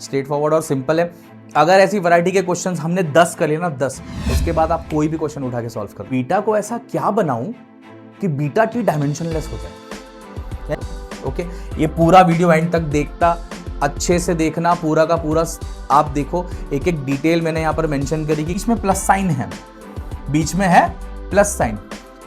Straight forward और simple है। अगर ऐसी वैरायटी के क्वेश्चंस हमने 10 कर लिए ना 10, उसके बाद आप कोई भी क्वेश्चन उठा के सॉल्व करो। बीटा को ऐसा क्या बनाऊं कि बीटा टी डायमेंशनलेस हो जाए। ओके, ये पूरा वीडियो एंड तक देखता, अच्छे से देखना पूरा का पूरा। आप देखो एक एक डिटेल मैंने यहां पर मेंशन करी कि इसमें प्लस साइन है, बीच में है प्लस साइन।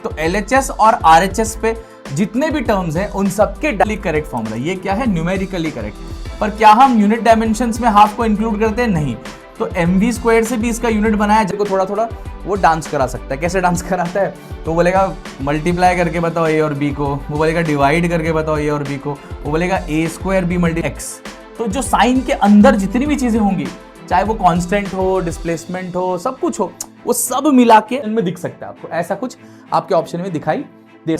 तो LHS और RHS पे जितने भी टर्म्स हैं उन सबके डायरेक्टली करेक्ट फॉर्मूला ये क्या है, न्यूमेरिकली करेक्ट। पर क्या हम यूनिट डायमेंशंस में हाफ को इंक्लूड करते हैं? नहीं। तो mv स्क्वायर से भी इसका यूनिट बनाया, जिसको थोड़ा थोड़ा वो डांस करा सकता है। कैसे डांस कराता है? तो बोलेगा मल्टीप्लाई करके बताओ a और b को, वो बोलेगा डिवाइड करके बताओ a और b को, वो बोलेगा a square b multi x। तो जो साइन के अंदर जितनी भी चीजें होंगी, चाहे वो कांस्टेंट हो, डिस्प्लेसमेंट हो, सब कुछ हो, वो सब मिला के इनमें दिख सकता है आपको। ऐसा कुछ आपके ऑप्शन में दिखाई दे।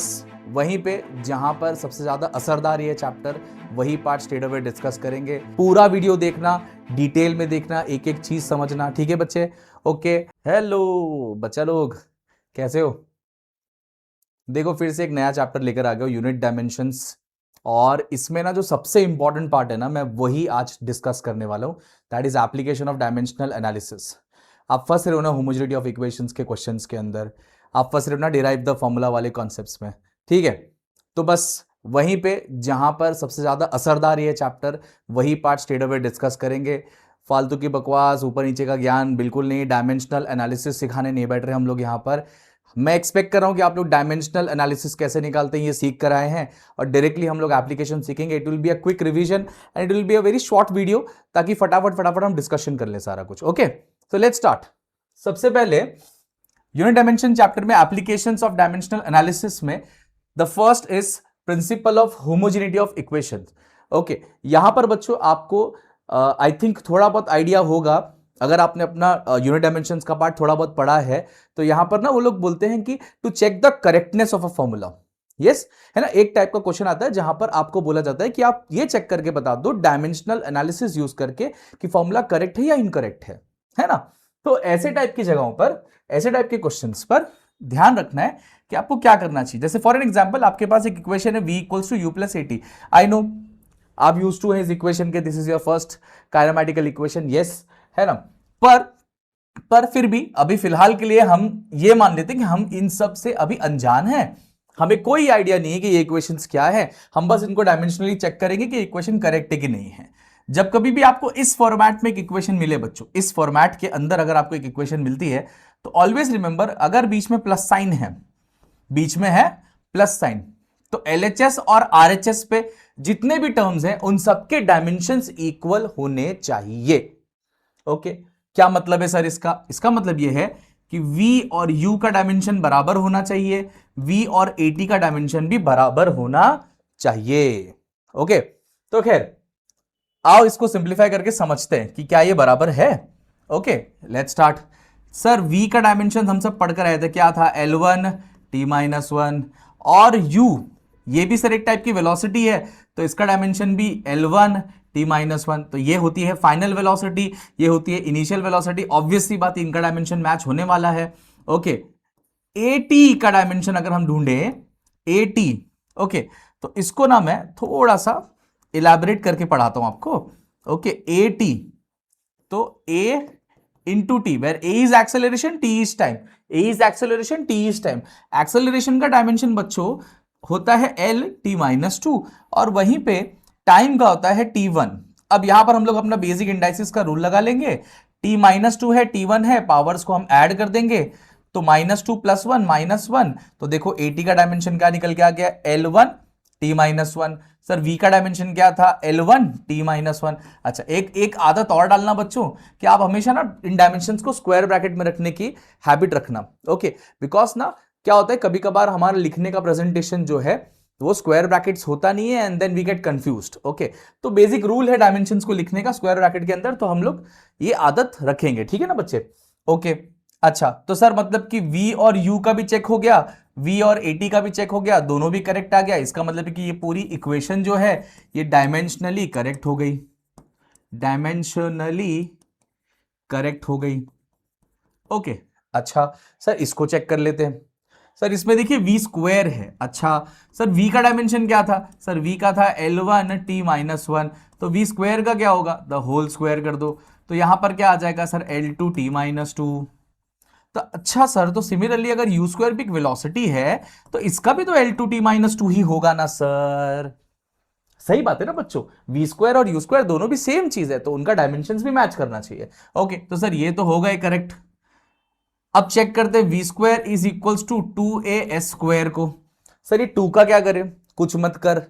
वहीं पे जहां पर सबसे ज्यादा असरदार ये चैप्टर, वही पार्ट स्ट्रेट अवे डिस्कस करेंगे। पूरा वीडियो देखना, डिटेल में देखना, एक एक चीज समझना। ठीक है बच्चे? ओके। हेलो बच्चा लोग, कैसे हो? देखो फिर से एक नया चैप्टर लेकर आ गया, यूनिट डायमेंशंस। और इसमें ना जो सबसे इंपॉर्टेंट पार्ट है ना, मैं वही आज डिस्कस करने वाला हूं। That is application of dimensional analysis. आप फंस रहे हो ना होमोजेनिटी ऑफ इक्वेशंस के क्वेश्चंस के अंदर, आप फंस रहे हो ना डिराइव द फॉर्मूला वाले कॉन्सेप्ट्स में। ठीक है, तो बस वहीं पे जहां पर सबसे ज्यादा असरदार ये चैप्टर, वही पार्ट स्ट्रेट अवे डिस्कस करेंगे। फालतू की बकवास, ऊपर नीचे का ज्ञान बिल्कुल नहीं। डायमेंशनल एनालिसिस सिखाने नहीं बैठ रहे हम लोग यहाँ पर। मैं एक्सपेक्ट कर रहा हूं कि आप लोग डायमेंशनल एनालिसिस कैसे निकालते हैं ये सीख कर आए हैं, और डायरेक्टली हम लोग एप्लीकेशन सीखेंगे। It will be a quick revision and it will be a very short video, ताकि फटाफट फटाफट हम डिस्कशन कर ले सारा कुछ। Okay, so let's start. सबसे पहले यूनिट डायमेंशन चैप्टर में एप्लीकेशंस ऑफ डायमेंशनल एनालिसिस में the first is principle of homogeneity of equations. Okay, यहां पर बच्चों आपको आई थिंक थोड़ा बहुत आइडिया होगा, अगर आपने अपना यूनिट डायमेंशंस का पार्ट थोड़ा बहुत पढ़ा है, तो यहां पर ना वो लोग बोलते हैं कि to check the correctness of a formula. Yes, है ना? एक टाइप का क्वेश्चन आता है जहां पर आपको बोला जाता है कि आप ये चेक करके बता दो डायमेंशनल एनालिसिस यूज करके कि फॉर्मूला करेक्ट है या इनकरेक्ट है ना? तो ऐसे टाइप की जगहों पर, ऐसे टाइप के क्वेश्चंस पर ध्यान रखना है कि आपको क्या करना चाहिए। जैसे फॉर एन एग्जांपल, आपके पास एक इक्वेशन है v equals to u plus 80। I know आप यूज टू है इस इक्वेशन के, this is your first kinematical equation, yes, है ना? पर फिर भी अभी फिलहाल के लिए हम ये मान लेते हैं कि हम इन सब से अभी अनजान हैं, हमें कोई आइडिया नहीं है कि ये इक्वेशंस क्या है। हम बस इनको डायमेंशनली चेक करेंगे कि इक्वेशन करेक्ट है कि नहीं है। जब कभी भी आपको इस फॉर्मेट में एक इक्वेशन मिले बच्चों, इस फॉर्मेट के अंदर अगर आपको एक इक्वेशन मिलती है, तो ऑलवेज रिमेंबर, अगर बीच में प्लस साइन है, बीच में है प्लस साइन, तो LHS और RHS पे जितने भी टर्म्स हैं उन सबके डायमेंशंस इक्वल होने चाहिए। ओके, क्या मतलब है सर इसका? इसका मतलब यह है कि V और U का डायमेंशन बराबर होना चाहिए, V और AT का डायमेंशन भी बराबर होना चाहिए। ओके, तो खैर आओ इसको सिंप्लीफाई करके समझते हैं कि क्या ये बराबर है। Okay, let's start. Sir V का डायमेंशन हम सब पढ़कर आए थे, क्या था? L1 T-1, और U ये भी सर एक टाइप की वेलोसिटी है, तो इसका डायमेंशन भी L1 T-1। तो ये होती है फाइनल वेलोसिटी, ये होती है इनिशियल वेलोसिटी। ऑब्वियसली बात, इनका डायमेंशन मैच होने वाला है। ओके, AT का डायमेंशन अगर हम ढूंढे, AT, ओके, तो इसको ना मैं थोड़ा सा इलैबोरेट करके पढ़ाता हूं आपको। ओके, AT, तो A into T, where A is acceleration, T is time, A is acceleration, T is time. Acceleration का डायमेंशन बच्चों होता है L T-2, और वहीं पे टाइम का होता है T1। अब यहां पर हम लोग अपना बेसिक इंडाइसिस का रूल लगा लेंगे। T-2 है, T1 है, पावर्स को हम ऐड कर देंगे, तो -2 + 1 -1। तो देखो AT का डायमेंशन क्या निकल के आ गया? L1 T-1। सर V का डायमेंशन क्या था? L1 T-1। अच्छा, एक आदत और डालना बच्चों, कि आप हमेशा ना इन डायमेंशंस को स्क्वायर ब्रैकेट में रखने की हैबिट रखना। ओके, बिकॉज ना क्या होता है, कभी कभार हमारा लिखने का प्रेजेंटेशन जो है वो स्क्वायर ब्रैकेट्स होता नहीं है, and then we get confused. Okay, तो बेसिक रूल है डायमेंशंस को लिखने का स्क्वायर ब्रैकेट के अंदर, तो हम लोग ये आदत रखेंगे। ठीक है ना बच्चे? ओके, अच्छा, तो सर मतलब कि V और U का भी चेक हो गया, V और AT का भी चेक हो गया, दोनों भी करेक्ट आ गया। इसका मतलब है कि ये पूरी इक्वेशन जो है ये डायमेंशनली करेक्ट हो गई, डायमेंशनली करेक्ट हो गई। ओके, अच्छा सर इसको चेक कर लेते हैं। सर इसमें देखिए v स्क्वायर है। अच्छा सर v का डायमेंशन क्या था? सर v का था L1 t माइनस 1, तो v स्क्वायर का क्या होगा? द होल स्क्वायर कर दो, तो यहां पर क्या आ जाएगा सर? L2 t minus 2। तो अच्छा सर, तो सिमिलरली अगर u स्क्वायर भी एक वेलोसिटी है तो इसका भी तो L2 t माइनस 2 ही होगा ना सर? सही बात है ना बच्चों, वी स्क्वायर और यू स्क्वायर दोनों भी सेम चीज है, तो उनका डायमेंशंस भी मैच करना चाहिए। ओके, तो सर ये तो हो गए करेक्ट। अब चेक करते हैं V square is equals to 2a square को। सर ये 2 का क्या करें? कुछ मत कर,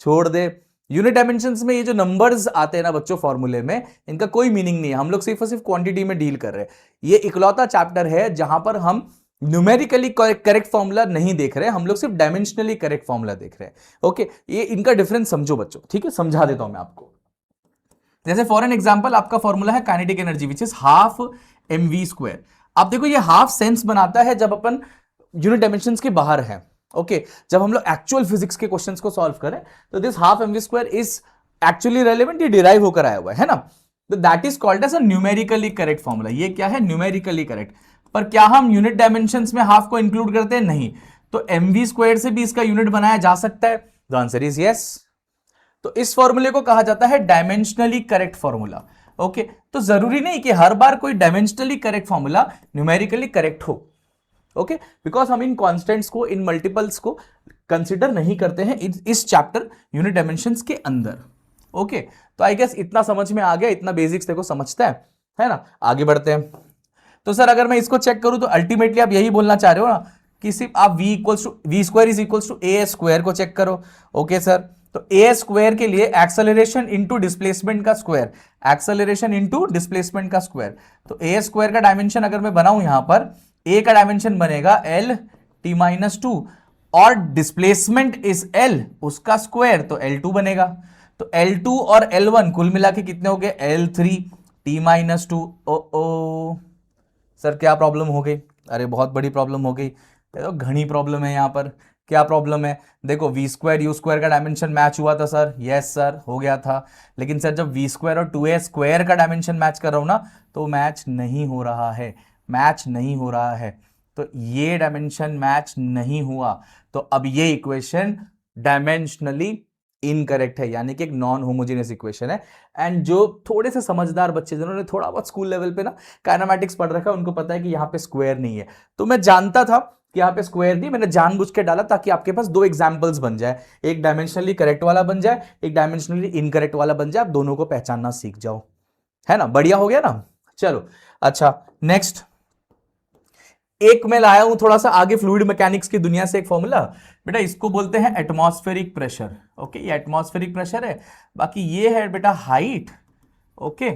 छोड़ दे। यूनिट डायमेंशंस में ये जो नंबर्स आते हैं ना बच्चों फॉर्मूले में, इनका कोई मीनिंग नहीं है, हम लोग सिर्फ और सिर्फ क्वांटिटी में डील कर रहे हैं। ये इकलौता चैप्टर है जहां पर हम न्यूमेरिकली करेक्ट फॉर्मूला नहीं देख रहे, हम लोग सिर्फ डायमेंशनली करेक्ट फॉर्मूला देख रहे हैं। ओके, ये इनका डिफरेंस समझो बच्चों, ठीक है? समझा देता हूं मैं आपको। जैसे फॉर एन एग्जांपल आपका फॉर्मूला है kinetic energy which is half mv square. आप देखो ये हाफ सेंस बनाता है जब अपन यूनिट डायमेंशंस के बाहर है। ओके, जब हम लोग एक्चुअल फिजिक्स के क्वेश्चंस को सॉल्व करें तो this half mv square is actually relevant, ये डिराइव होकर आया हुआ है ना? तो that is called as a numerically correct formula. ये क्या है? Numerically correct. पर क्या हम यूनिट डायमेंशंस में हाफ को इंक्लूड करते हैं? नहीं। तो mv स्क्वायर से भी इसका यूनिट बनाया जा सकता है? The answer is yes. तो इस फॉर्मूले को कहा जाता है डायमेंशनली करेक्ट फॉर्मूला। ओके, तो जरूरी नहीं कि हर बार कोई dimensionally correct formula numerically correct हो। ओके, बिकॉज हम इन कॉन्स्टेंट्स को, इन मल्टीपल्स को कंसिडर नहीं करते हैं इस चैप्टर यूनिट डायमेंशंस के अंदर। ओके, तो आई गेस इतना समझ में आ गया, इतना बेसिक्स देखो समझता है ना? आगे बढ़ते हैं। तो सर अगर मैं इसको चेक करूं तो अल्टीमेटली आप यही बोलना चाह रहे हो ना कि सिर्फ आप V square is equals to A square को चेक करो। ओके सर, तो ए स्क्वायर के लिए एक्सेलरेशन इनटू डिस्प्लेसमेंट का स्क्वायर, एक्सेलरेशन इनटू डिस्प्लेसमेंट का स्क्वायर। तो ए स्क्वायर का डायमेंशन अगर मैं बनाऊं यहां पर, ए का डायमेंशन बनेगा एल टी माइनस 2 और डिस्प्लेसमेंट इज एल, उसका स्क्वायर, तो L2 बनेगा। तो L2 और L1 कुल मिला के कितने हो गए? L3 T minus 2। ओ सर क्या प्रॉब्लम हो गई? अरे बहुत बड़ी प्रॉब्लम हो गई, तो घनी प्रॉब्लम है यहाँ पर। क्या प्रॉब्लम है? देखो वी स्क्वायर यू स्क्वायर का डायमेंशन मैच हुआ था सर, यस सर हो गया था। लेकिन सर जब वी स्क्वायर और 2a स्क्वायर का डायमेंशन मैच कर रहा हूं ना, तो मैच नहीं हो रहा है, मैच नहीं हो रहा है। तो ये डायमेंशन मैच नहीं हुआ, तो अब ये इक्वेशन डायमेंशनली इनकरेक्ट है, यानी कि एक नॉन होमोजेनियस इक्वेशन है। एंड जो थोड़े से समझदार बच्चे जिन्होंने थोड़ा बहुत स्कूल लेवल पे ना काइनेमैटिक्स पढ़ रखा है, उनको पता है कि यहाँ पे स्क्वायर नहीं है। तो मैं जानता था कि यहाँ पे स्क्वायर नहीं, मैंने जानबूझ के डाला ताकि आपके पास दो एग्जाम्पल्स बन जाए, एक डायमेंशनली करेक्ट वाला बन जाए, एक डायमेंशनली इनकरेक्ट वाला बन जाए, आप दोनों को पहचानना सीख जाओ। है ना? बढ़िया हो गया ना? चलो अच्छा, नेक्स्ट एक मैं लाया हूं थोड़ा सा आगे फ्लूइड मैकेनिक्स की दुनिया से एक फॉर्मूला। बेटा इसको बोलते हैं एटमॉस्फेरिक प्रेशर। ओके, ये एटमॉस्फेरिक प्रेशर है। बाकी ये है बेटा हाइट। ओके,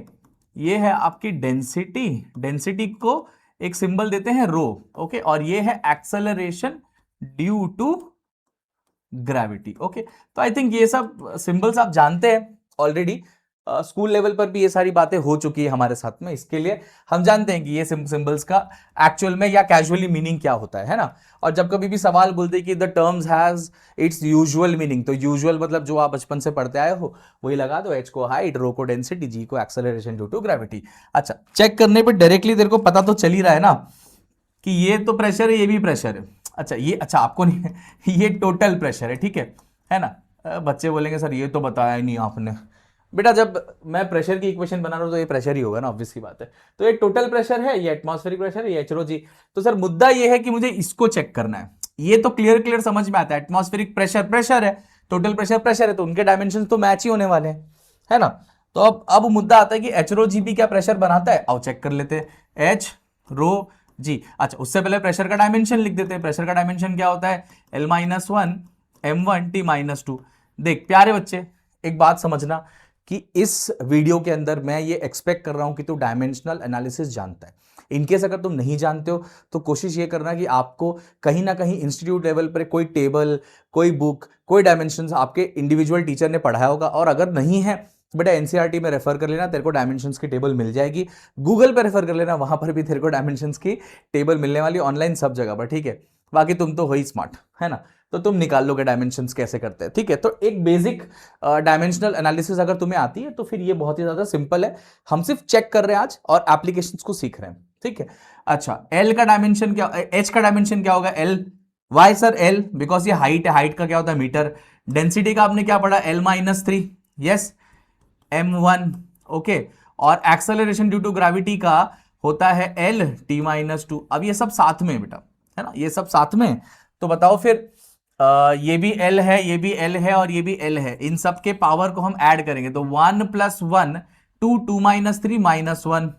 ये है आपकी डेंसिटी, डेंसिटी को एक सिंबल देते हैं रो। ओके, और ये है acceleration due to gravity. Okay, तो आई थिंक ये सब सिंबल्स आप जानते हैं ऑलरेडी, स्कूल लेवल पर भी ये सारी बातें हो चुकी है हमारे साथ में, इसके लिए हम जानते हैं कि ये सिंबल्स का एक्चुअल में या कैजुअली मीनिंग क्या होता है ना? और जब कभी भी सवाल बोलते हैं कि the terms has its usual meaning, तो यूजुअल मतलब जो आप बचपन से पढ़ते आए हो वही लगा दो, एच को हाइट, रो को डेंसिटी, जी को एक्सेलरेशन ड्यू टू ग्रेविटी। अच्छा, चेक करने पर डायरेक्टली तेरे को पता तो चल ही रहा है ना कि ये तो प्रेशर है, ये भी प्रेशर है। अच्छा ये, अच्छा आपको नहीं ये टोटल प्रेशर है, ठीक है ना? बच्चे बोलेंगे सर ये तो बताया ही नहीं आपने। बेटा जब मैं प्रेशर की इक्वेशन बना रहा हूं तो ये प्रेशर ही होगा ना, ऑब्वियस सी बात है। तो ये टोटल प्रेशर है, ये एटमॉस्फेरिक प्रेशर है, ये एच जी। तो सर मुद्दा ये है कि मुझे इसको चेक करना है। ये तो क्लियर समझ में आता है, एटमॉस्फेरिक प्रेशर प्रेशर है, टोटल प्रेशर प्रेशर है, तो उनके डायमेंशन तो मैच ही होने वाले हैं, है ना? तो अब मुद्दा आता है कि एच रो जी भी क्या प्रेशर बनाता है? आओ चेक कर लेते हैं, एच रो जी। अच्छा उससे पहले प्रेशर का डायमेंशन लिख देते हैं। प्रेशर का डायमेंशन क्या होता है? L-1 M1 T-2। देख प्यारे बच्चे, एक बात समझना कि इस वीडियो के अंदर मैं ये एक्सपेक्ट कर रहा हूं कि तू डायमेंशनल एनालिसिस जानता है। इनकेस अगर तुम नहीं जानते हो तो कोशिश ये करना कि आपको कहीं ना कहीं इंस्टीट्यूट लेवल पर कोई टेबल, कोई बुक, कोई डायमेंशंस आपके इंडिविजुअल टीचर ने पढ़ाया होगा, और अगर नहीं है बेटा एनसीईआरटी में रेफर कर लेना, तेरे को डायमेंशंस की टेबल मिल जाएगी। गूगल पे रेफर कर लेना, वहां पर भी तेरे को डायमेंशंस की टेबल मिलने वाली, ऑनलाइन सब जगह पर, ठीक है? बाकी तुम तो हो ही स्मार्ट, है ना? तो तुम निकाल लोगे डायमेंशंस कैसे करते हैं, ठीक है? तो एक बेसिक डायमेंशनल एनालिसिस अगर तुम्हें आती है तो फिर ये बहुत ही ज्यादा सिंपल है। हम सिर्फ चेक कर रहे हैं आज और एप्लीकेशंस को सीख रहे हैं, ठीक है? अच्छा, एल का डायमेंशन क्या, एच का डायमेंशन क्या होगा? L Y sir L, because ये हाइट है, हाइट का क्या होता है मीटर। डेंसिटी का आपने क्या पढ़ा, L-3, यस, m1, ओके। और एक्सेलरेशन ड्यू टू ग्रेविटी का होता है L-T-2। अब ये सब साथ में है बेटा, है ना, ये सब साथ में। तो बताओ फिर, ये भी L है, ये भी L है और ये भी L है, इन सब के पावर को हम ऐड करेंगे तो 1 + 1 2 2 - 3 -1।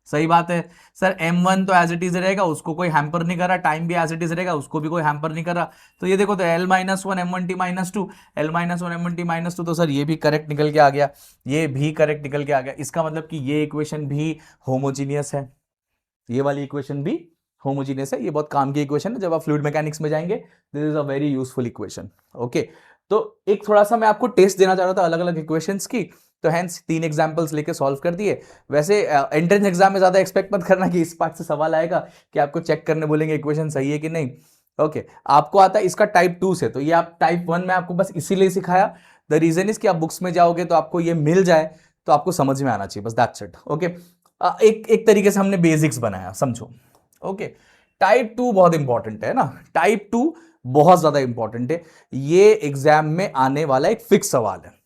सही बात है सर। M1 तो एज इट इज रहेगा, उसको कोई हैम्पर नहीं कर रहा, टाइम भी एज इट इज रहेगा, उसको भी कोई हैम्पर नहीं कर रहा। तो ये देखो, तो L-1 M1T -2, L-1 M1T -2, तो सर ये भी करेक्ट निकल के आ गया, ये भी करेक्ट निकल के आ गया। इसका मतलब कि ये इक्वेशन भी होमोजीनियस है, ये वाली इक्वेशन भी होमोजीनियस है। ये बहुत काम की इक्वेशन है, जब आप फ्लूइड मैकेनिक्स में जाएंगे this is a very useful equation, okay. तो एक थोड़ा सा मैं आपको टेस्ट देना चाह रहा था अलग अलग इक्वेशंस की, तो हैंस 3 एग्जांपल्स लेके सॉल्व कर दिए। वैसे एंट्रेंस एग्जाम में ज्यादा एक्सपेक्ट मत करना कि इस पार्ट से सवाल आएगा कि आपको चेक करने बोलेंगे इक्वेशन सही है कि नहीं, ओके। आपको आता है इसका टाइप 2 से, तो ये आप टाइप 1 में आपको बस इसीलिए सिखाया, द रीजन इज कि आप बुक्स में जाओगे तो आपको ये मिल जाए, तो आपको समझ में आना चाहिए, बस दैट्स इट, ओके। एक तरीके से हमने बेसिक्स बनाया, समझो, ओके। टाइप 2 बहुत इंपॉर्टेंट है ना, टाइप 2 बहुत ज्यादा इंपॉर्टेंट है, ये एग्जाम में आने वाला एक फिक्स सवाल है,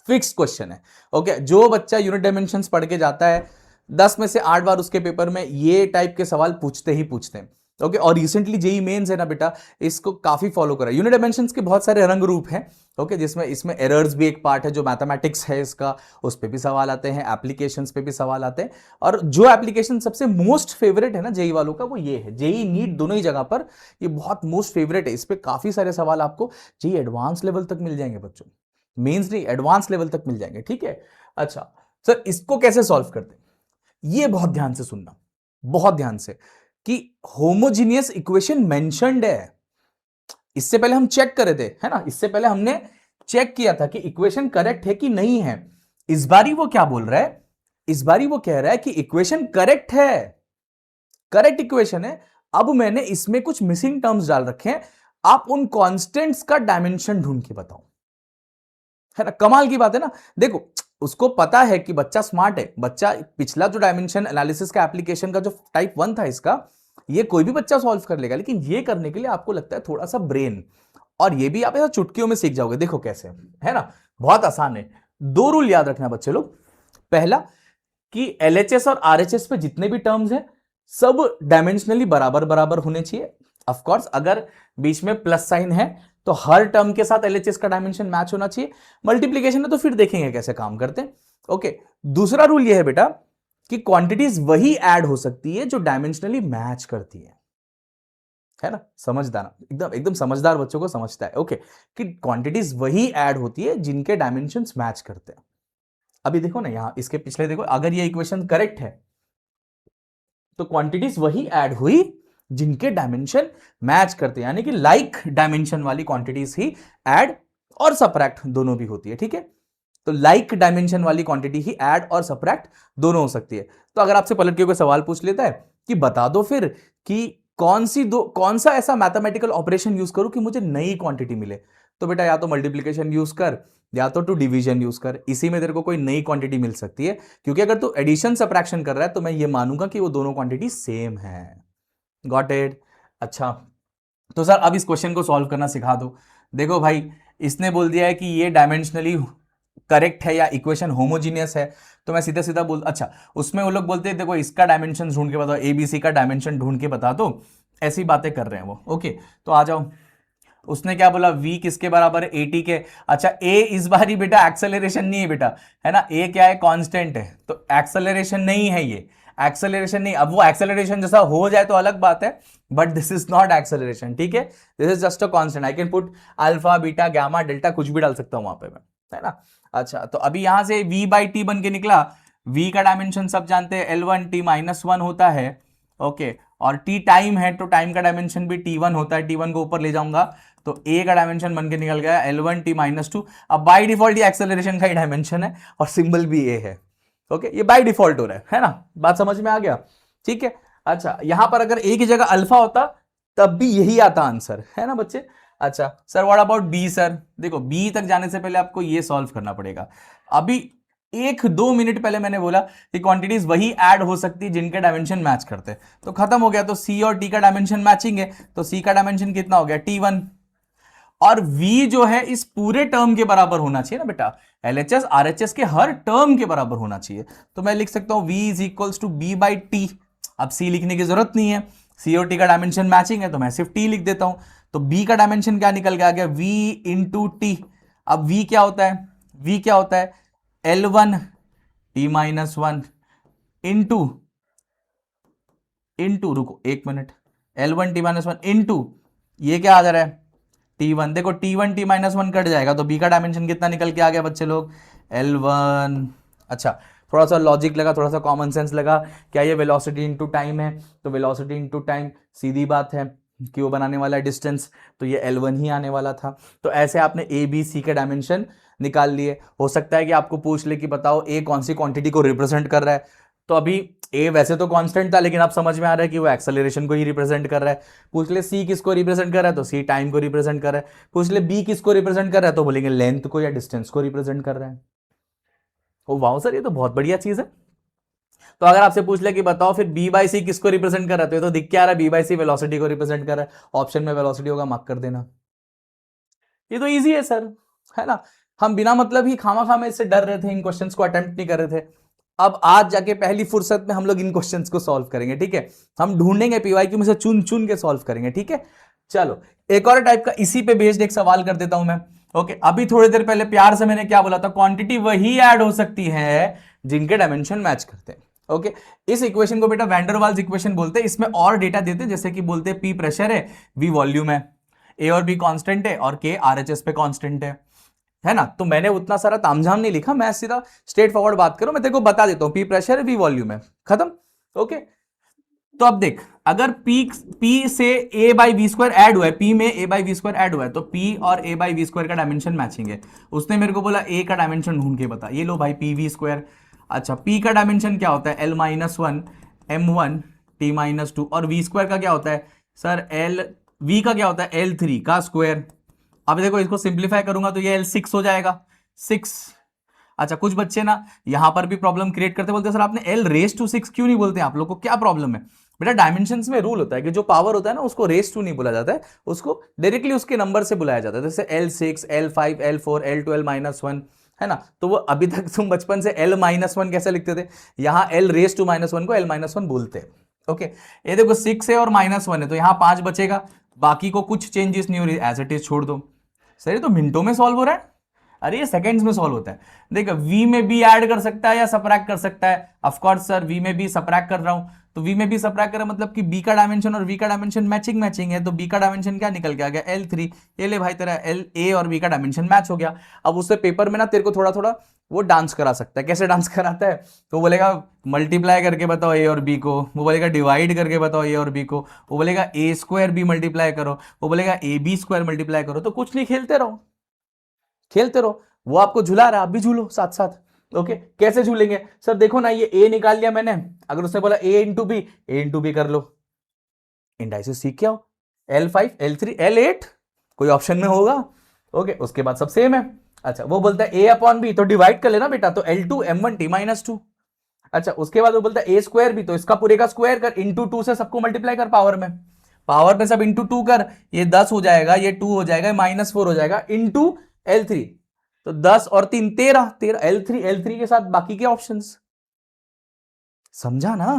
फिक्स क्वेश्चन है, ओके। जो बच्चा यूनिट डायमेंशंस पढ़ के जाता है 10 में से 8 बार उसके पेपर में ये टाइप के सवाल पूछते ही पूछते हैं, ओके। और रिसेंटली जेई मेंस है ना बेटा, इसको काफी फॉलो करा। यूनिट डायमेंशंस के बहुत सारे रंग रूप हैं, ओके, जिसमें इसमें एरर्स भी एक पार्ट है, जो मैथमेटिक्स है इसका, उस पर भी सवाल आते हैं, एप्लीकेशंस पे भी सवाल आते हैं। और जो एप्लीकेशन सबसे मोस्ट फेवरेट है ना जेई वालों का, वो ये है, जेई नीट दोनों ही जगह पर ये बहुत मोस्ट फेवरेट है, इस पर काफी सारे सवाल आपको जेई एडवांस लेवल तक मिल जाएंगे बच्चों, मेंस नहीं एडवांस लेवल तक मिल जाएंगे, ठीक है। अच्छा सर, इसको कैसे सॉल्व करते हैं, ये बहुत ध्यान से सुनना, बहुत ध्यान से, कि होमोजीनियस इक्वेशन मेंशन्ड है, इससे पहले हम चेक करे थे, है ना, इससे पहले हमने चेक किया था कि इक्वेशन करेक्ट है कि नहीं है। इस बारी वो क्या बोल रहा है, इस बारी वो कह रहा है कि इक्वेशन करेक्ट है, करेक्ट इक्वेशन है। अब मैंने इसमें कुछ मिसिंग टर्म्स डाल रखे हैं, आप उन कांस्टेंट्स का डायमेंशन ढूंढ के बताओ, है ना, कमाल की बात है ना। देखो, उसको पता है कि बच्चा स्मार्ट है, बच्चा पिछला जो डायमेंशन एनालिसिस का एप्लीकेशन का जो टाइप 1 था इसका, ये कोई भी बच्चा सॉल्व कर लेगा, लेकिन ये करने के लिए आपको लगता है थोड़ा सा ब्रेन, और ये भी आप ऐसा चुटकियों में सीख जाओगे। देखो कैसे, है ना, बहुत आसान है। 2 रूल याद रखना बच्चे लोग। पहला कि एलएचएस और आरएचएस पे जितने भी टर्म्स हैं सब डायमेंशनली बराबर बराबर होने चाहिए। ऑफ कोर्स अगर बीच में प्लस साइन है तो हर टर्म के साथ एलएचएस का डायमेंशन मैच होना चाहिए। मल्टीप्लिकेशन में तो फिर देखेंगे कैसे काम करते हैं, ओके। दूसरा रूल यह है बेटा कि क्वांटिटीज वही ऐड हो सकती है जो डायमेंशनली मैच करती है ना, समझदार, एकदम एकदम समझदार बच्चों को समझता है, ओके, कि क्वांटिटीज वही ऐड होती है जिनके डायमेंशंस मैच करते हैं। अभी देखो ना, यहां इसके पिछले देखो, अगर ये इक्वेशन करेक्ट है तो क्वांटिटीज वही ऐड हुई जिनके डायमेंशन मैच करते हैं, यानी कि लाइक डायमेंशन वाली क्वांटिटीज ही ऐड और सबट्रैक्ट दोनों भी होती है, ठीक है। तो लाइक डायमेंशन वाली क्वांटिटी ही ऐड और सबट्रैक्ट दोनों हो सकती है। तो अगर आपसे पलट के कोई सवाल पूछ लेता है कि बता दो फिर कि कौन सा ऐसा मैथमेटिकल ऑपरेशन यूज करूं कि मुझे नई क्वांटिटी मिले, तो बेटा या तो मल्टीप्लीकेशन यूज कर या तो टू डिवीजन यूज कर, इसी में तेरे को कोई नई क्वांटिटी मिल सकती है। क्योंकि अगर तू एडिशन सबट्रैक्शन कर रहा है तो मैं ये मानूंगा कि वो दोनों क्वांटिटी सेम है। Got it? अच्छा, तो सर अब इस क्वेश्चन को सॉल्व करना सिखा दो। देखो भाई, इसने बोल दिया है कि ये डायमेंशनली करेक्ट है या इक्वेशन होमोजीनियस है, तो मैं सीधा सीधा बोल, अच्छा उसमें वो लोग बोलते हैं देखो इसका डायमेंशन ढूंढ के बताओ, एबीसी का डायमेंशन ढूंढ के बता दो, ऐसी बातें कर रहे हैं वो, ओके। तो आ जाओ, उसने क्या बोला, v किसके बराबर है, एटी के। अच्छा a इस बार ही बेटा एक्सेलरेशन नहीं है बेटा, है ना, a क्या है, कांस्टेंट है, तो एक्सेलरेशन नहीं है ये, एक्सेलरेशन नहीं। अब वो एक्सेलरेशन जैसा हो जाए तो अलग बात है, but this is not acceleration, ठीक है, this is just a constant. I can put alpha beta gamma delta कुछ भी डाल सकता हूं वहां पे मैं, है ना। अच्छा, तो अभी यहां से v/t बन के निकला, v का डायमेंशन सब जानते हैं L1t-1 होता है, ओके। और t टाइम है तो टाइम का डायमेंशन भी t1 होता है, t1 को ऊपर ले जाऊंगा तो a का डायमेंशन बन के निकल गया L1t-2। अब बाय डिफॉल्ट ये एक्सेलरेशन का ही डायमेंशन है और सिंबल भी a है, ओके, ये बाय डिफॉल्ट हो रहा है ना, बात समझ में आ गया, ठीक है। अच्छा, यहां पर अगर a की जगह अल्फा होता तब भी यही आता आंसर, है ना बच्चे। अच्छा sir, what about b sir, देखो b तक जाने से पहले आपको ये सॉल्व करना पड़ेगा। अभी 1-2 मिनट पहले मैंने बोला कि क्वांटिटीज वही ऐड हो सकती है जिनके डायमेंशन मैच करते हैं, तो खत्म हो गया। तो सी और टी का डायमेंशन मैचिंग है, तो सी का डायमेंशन कितना हो गया, T1। और V जो है इस पूरे टर्म के बराबर होना चाहिए ना बेटा, LHS RHS के हर टर्म के बराबर होना चाहिए। तो मैं लिख सकता हूं V is equals to B by T. अब C लिखने की जरूरत नहीं है, C और T का डायमेंशन मैचिंग है, तो मैं सिर्फ T लिख देता हूं। तो B का डायमेंशन क्या निकल के आ गया, V इंटू टी। अब V क्या होता है, V क्या होता है, L1 T-1 इंटू इंटू, रुको 1 मिनट, L1 T-1 इंटू ये क्या आ जा रहा है, T1। देखो T1 T-1 कट जाएगा, तो B का डायमेंशन कितना निकल के आ गया बच्चे लोग, L1। अच्छा, थोड़ा सा लॉजिक लगा, थोड़ा सा कॉमन सेंस लगा, क्या ये वेलोसिटी इनटू टाइम है, तो वेलोसिटी इनटू टाइम सीधी बात है कि वो बनाने वाला है डिस्टेंस, तो ये L1 ही आने वाला था। तो ऐसे आपने A B C के डायमेंशन निकाल लिए। हो सकता है कि आपको पूछ ले कि बताओ A कौन सी क्वांटिटी को रिप्रेजेंट कर रहा है, तो अभी A वैसे तो कांस्टेंट था, लेकिन अब समझ में आ रहा है कि वो एक्सेलरेशन को ही रिप्रेजेंट कर रहा है। पूछ ले C किसको रिप्रेजेंट कर रहा है, तो C टाइम को रिप्रेजेंट कर रहा है। पूछ ले B किसको रिप्रेजेंट कर रहा है, तो बोलेंगे लेंथ को या डिस्टेंस को रिप्रेजेंट कर रहा है। ओ वाह सर, ये तो बहुत बढ़िया चीज है। तो अगर आपसे पूछ ले कि बताओ फिर B बाई सी किसको रिप्रेजेंट कर रहा है, तो ये तो दिख क्या रहा है, B बाई सी वेलोसिटी को रिप्रेजेंट कर रहा है। ऑप्शन में वेलोसिटी होगा, मार्क कर देना। ये तो इजी है सर, है ना। हम बिना मतलब ही खामा में इससे डर रहे थे, इन क्वेश्चंस को अटेम्प्ट नहीं कर रहे थे। अब आज जाके पहली फुर्सत में हम लोग इन क्वेश्चंस को सॉल्व करेंगे, ठीक है। हम ढूंढेंगे पीवाईक्यू में से चुन चुन के सॉल्व करेंगे, ठीक है। चलो एक और टाइप का इसी पे बेस्ड एक सवाल कर देता हूं मैं। ओके, अभी थोड़ी देर पहले प्यार से मैंने क्या बोला था, क्वांटिटी वही ऐड हो सकती है जिनके डायमेंशन मैच करते हैं। ओके, इस इक्वेशन को बेटा वैंडरवाल्स इक्वेशन बोलते हैं। इसमें और डेटा देते हैं, जैसे कि बोलते हैं P प्रेशर है, V वॉल्यूम है, A और B कांस्टेंट है और K RHS पे कांस्टेंट है ना। तो मैंने उतना सारा तामझाम नहीं लिखा, मैं सीधा स्ट्रेट फॉरवर्ड बात करूं, मैं तेरे को बता देता हूं, P प्रेशर है, V वॉल्यूम है, खत्म। ओके, तो अब देख, अगर P से A by V square add हुआ है, P में A by V square add हुआ है, तो P और A बाई वी स्क्वायर का डायमेंशन मैचिंग है। उसने मेरे को बोला A का डायमेंशन ढूंढ के बता, ये लो भाई P वी स्क्वायर। अच्छा, P का डायमेंशन क्या होता है, L-1 M1 T-2, और V स्क्वायर का क्या होता है सर, V का क्या होता है, L3 का स्क्वायर। अब देखो इसको सिंप्लीफाई करूंगा तो ये L6 हो जाएगा, 6। अच्छा, कुछ बच्चे ना यहां पर भी प्रॉब्लम क्रिएट करते, बोलते सर आपने L⁻⁶ क्यों नहीं बोलते, आप लोग को क्या प्रॉब्लम है। बेटा डायमेंशंस में रूल होता है कि जो पावर होता है ना उसको रेस टू नहीं बोला जाता है, उसको डायरेक्टली उसके नंबर से बुलाया जाता है। जैसे L6 L5 L4 L2 L-1, है ना। तो वो अभी तक तुम बचपन से L-1 कैसे लिखते थे, यहां L⁻⁻1 को L-1 बोलते हैं। ओके, ये देखो 6 है और -1 है, तो यहां 5 बचेगा, बाकी को कुछ चेंजेस नहीं हो रही, एज इट इज छोड़ दो। सर ये तो मिनटों में सॉल्व हो रहा है, अरे ये सेकंड्स में सॉल्व होता है। देखो V में भी ऐड कर सकता है या सबट्रैक्ट कर सकता है, ऑफ कोर्स सर V में भी सबट्रैक्ट कर रहा हूं, तो V में भी सबट्रैक्ट कर रहा मतलब कि B का डायमेंशन और V का डायमेंशन मैचिंग है, तो B का डायमेंशन क्या निकल के आ गया, L3। ये ले भाई तेरा A और B का डायमेंशन मैच हो गया। अब उससे पेपर में ना तेरे को थोड़ा थोड़ा वो डांस करा सकता है। कैसे डांस कराता है, तो बोलेगा मल्टीप्लाई करके बताओ A और B को, वो बोलेगा डिवाइड करके बताओ A और B को, वो बोलेगा A² B मल्टीप्लाई करो, वो बोलेगा AB² मल्टीप्लाई करो। तो कुछ नहीं, खेलते रहो खेलते रहो, वो आपको झुला रहा है, आप भी झूलो साथ साथ। ओके, कैसे झूलेंगे सर, देखो ना ये A निकाल लिया मैंने, अगर उसने बोला A इंटू बी कर लो, इंडाइसिस सीख क्या हो, L5 L3 L8 कोई ऑप्शन में होगा। ओके, उसके बाद सब सेम है। अच्छा, वो बोलता है A/B, तो डिवाइड कर लेना बेटा, तो L2 M1 T-2। अच्छा, उसके बाद वो बोलता है A² भी, तो इसका पूरे का स्क्वायर कर, इंटू 2 से सबको मल्टीप्लाई कर, पावर में सब इंटू 2 कर, ये 10 हो जाएगा, ये 2 हो जाएगा, -4 हो जाएगा, इंटू L3, तो 10 और 3 13 13 L3 के साथ बाकी के ऑप्शंस, समझा ना।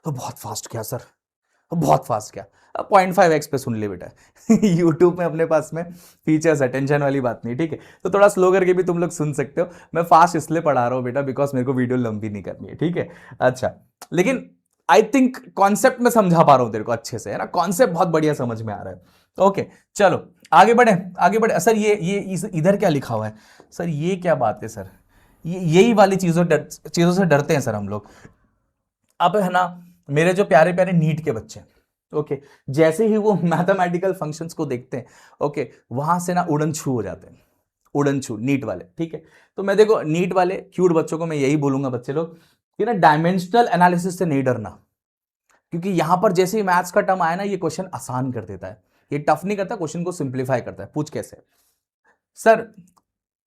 तो बहुत फास्ट किया सर, बहुत फास्ट किया। अब 0.5x पे सुन ले बेटा YouTube में अपने पास में फीचर्स है, टेंशन वाली बात नहीं, ठीक है। तो थोड़ा स्लो करके भी तुम लोग सुन सकते हो, मैं फास्ट इसलिए पढ़ा रहा हूं बेटा बिकॉज मेरे को वीडियो लंबी नहीं करनी है, ठीक है। अच्छा, लेकिन आई थिंक कॉन्सेप्ट में समझा पा रहा हूं तेरे को अच्छे से, है ना, कॉन्सेप्ट बहुत बढ़िया समझ में आ रहा है। ओके, चलो आगे बढ़े आगे बढ़े। सर ये इधर क्या लिखा हुआ है, सर ये क्या बात है सर, यही वाली चीजों से डरते हैं सर हम लोग। अब है ना, मेरे जो प्यारे प्यारे नीट के बच्चे, ओके, जैसे ही वो मैथमेटिकल फंक्शंस को देखते हैं, ओके, वहां से ना उड़न छू हो जाते हैं, उड़न छू नीट वाले, ठीक है। तो मैं देखो नीट वाले क्यूट बच्चों को मैं यही बोलूंगा बच्चे लोग कि ना डायमेंशनल एनालिसिस से नहीं डरना, क्योंकि यहां पर जैसे ही मैथ्स का टर्म आया ना, ये क्वेश्चन आसान कर देता है, ये टफ नहीं करता, क्वेश्चन को सिंप्लीफाई करता है। पूछ कैसे सर,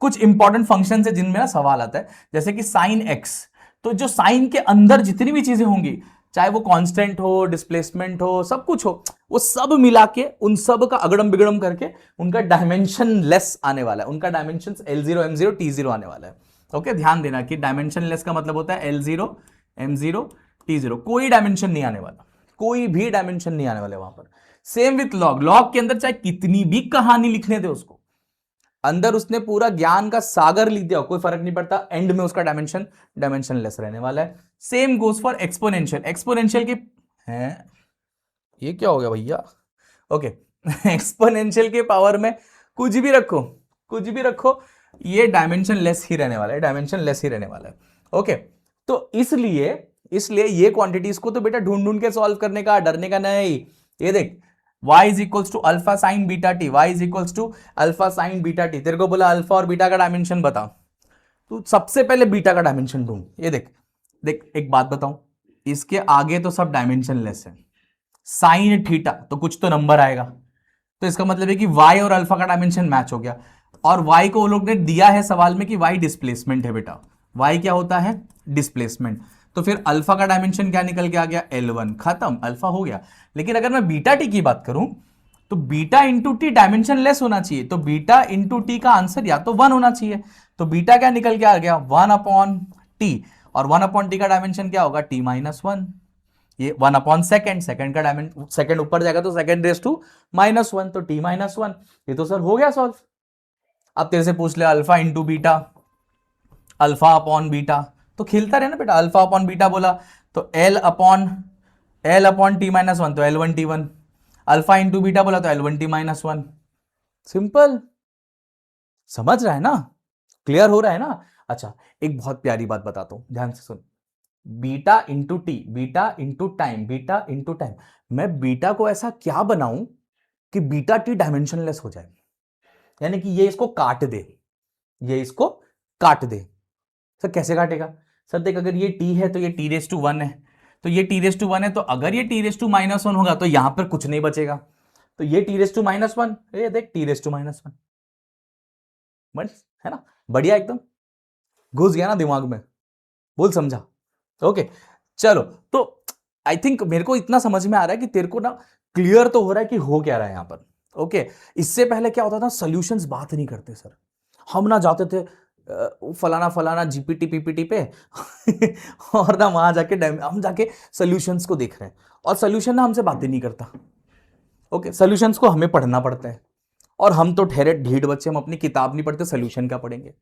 कुछ इंपॉर्टेंट फंक्शन है जिनमें ना सवाल आता है, जैसे कि साइन एक्स। तो जो साइन के अंदर जितनी भी चीजें होंगी, चाहे वो कांस्टेंट हो, डिस्प्लेसमेंट हो, सब कुछ हो, वो सब मिला के उन सब का अगड़म बिगड़म करके उनका डायमेंशन लेस आने वाला है, उनका डायमेंशन L0 M0 T0 आने वाला है। ओके, ध्यान देना कि डायमेंशन लेस का मतलब होता है L0 M0 T0, कोई डायमेंशन नहीं आने वाला, कोई भी डायमेंशन नहीं आने वाले वहां पर। सेम विथ लॉग, लॉग के अंदर चाहे कितनी भी कहानी लिखने दे उसको, अंदर उसने पूरा ज्ञान का सागर लिख दिया, कोई फर्क नहीं पड़ता, एंड में उसका डायमेंशन लेस रहने वाला है। Same goes for exponential. Exponential के हैं, ये क्या हो गया भैया? ओके एक्सपोनेंशियल के पावर में कुछ भी रखो, कुछ भी रखो, ये डायमेंशन लेस ही रहने वाला है, डायमेंशन लेस ही रहने वाला है। ओके, तो इसलिए इसलिए ये क्वांटिटीज को तो बेटा ढूंढ ढूंढ के सॉल्व करने का, डरने का नहीं। ये देख, y is equals to alpha sine beta T, y is equals to alpha sine beta T. तेरे को बोला अल्फा और बीटा का डायमेंशन बता, तू सबसे पहले बीटा का डायमेंशन ढूंढ। ये देख देख, एक बात बताऊं, इसके आगे तो सब डायमेंशन लेस है, साइन थीटा तो कुछ तो नंबर आएगा, तो इसका मतलब है कि y और अल्फा का डायमेंशन मैच हो गया। और y को वो लोग ने दिया है सवाल में कि y डिस्प्लेसमेंट है बेटा, y क्या होता है? डिस्प्लेसमेंट। तो फिर अल्फा का डायमेंशन क्या निकल के आ गया? L1, खत्म, अल्फा हो गया। लेकिन अगर मैं बीटा टी की बात करूं, तो beta into T dimension less होना चाहिए, तो बीटा इंटू टी का आंसर या तो 1 होना चाहिए। तो बीटा क्या निकल के आ गया? 1 अपॉन टी, और 1 अपॉन टी का डायमेंशन क्या होगा? t-1। ये 1 अपॉन सेकेंड, सेकेंड का डायमेंशन, सेकेंड ऊपर जाएगा तो सेकेंड रेस टू -1, तो t-1। ये तो सर हो गया सॉल्व। अब तेरे से पूछ ले alpha into beta, alpha upon beta, तो खेलता रहे ना बेटा, अल्फा अपॉन बीटा बोला तो L अपॉन t-1, तो L1 t1, alpha into beta बोला तो L1 t-1। सिंपल, समझ रहा है ना? क्लियर हो रहा है ना? अच्छा, एक बहुत प्यारी बात बताता हूं, ध्यान से सुन। Beta into T, beta into time, beta into time, मैं बीटा को ऐसा क्या बनाऊं कि बीटा टी डायमेंशनलेस हो जाए, यानी कि ये इसको काट दे, ये इसको काट दे। सर कैसे काटेगा? सर देख, अगर ये टी है तो ये t⁻1 है, तो ये t⁻1 है, तो अगर ये t⁻1 होगा तो यहां पर कुछ नहीं बचेगा, तो ये t⁻1, ये देख t⁻1 बस, है ना? बढ़िया, एकदम घुस गया ना दिमाग में, बोल समझा? ओके, चलो, तो आई थिंक मेरे को इतना समझ में आ रहा है कि तेरे को ना क्लियर तो हो रहा है कि हो क्या रहा है यहां पर। ओके, इससे पहले क्या होता था, सॉल्यूशंस बात नहीं करते सर, हम ना जाते थे फलाना फलाना जीपीटी पीपीटी पे और ना वहां जाके हम जाके सॉल्यूशंस को देख रहे हैं, और सॉल्यूशन ना हमसे बातें नहीं करता। ओके, सॉल्यूशंस को हमें पढ़ना पड़ता है, और हम तो ठहरे ढीठ बच्चे, हम अपनी किताब नहीं पढ़ते, सॉल्यूशन क्या पढ़ेंगे?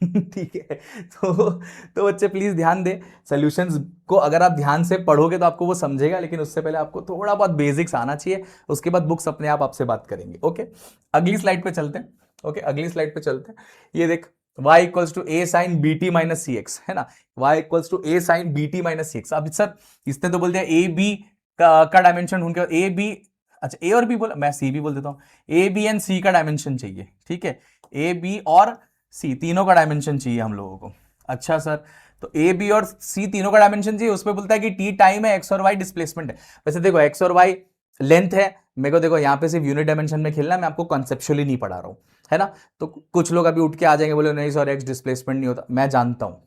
ठीक है, तो बच्चे प्लीज ध्यान दे, सॉल्यूशंस को अगर आप ध्यान से पढ़ोगे तो आपको वो समझेगा, लेकिन उससे पहले आपको थोड़ा बहुत बेसिक्स आना चाहिए, उसके बाद बुक्स अपने आप आपसे बात करेंगे। ओके, अगली स्लाइड पे चलते हैं। ओके, अगली स्लाइड पे चलते हैं। ये देख, y equals to a sine bt minus C X, है ना? y equals to a sine bt minus C X. अब सर इसने तो बोल दिया a b का डायमेंशन ढूंढ के, a b, अच्छा a और b बोला, मैं c भी बोल देता हूं, a b एंड c का डायमेंशन चाहिए, ठीक है? a b और c तीनों का डायमेंशन चाहिए हम लोगों को। अच्छा सर, तो a b और c तीनों का डायमेंशन चाहिए, उसमें बोलता है कि t टाइम है, x और y डिस्प्लेसमेंट है। वैसे देखो, x और y लेंथ है, मेरे को देखो यहाँ पे सिर्फ यूनिट डायमेंशन में खेलना है, मैं आपको कॉन्सेप्चुअली नहीं पढ़ा रहा हूँ, है ना? तो कुछ लोग अभी उठ के आ जाएंगे, बोले नहीं सर x डिस्प्लेसमेंट नहीं होता, मैं जानता हूँ।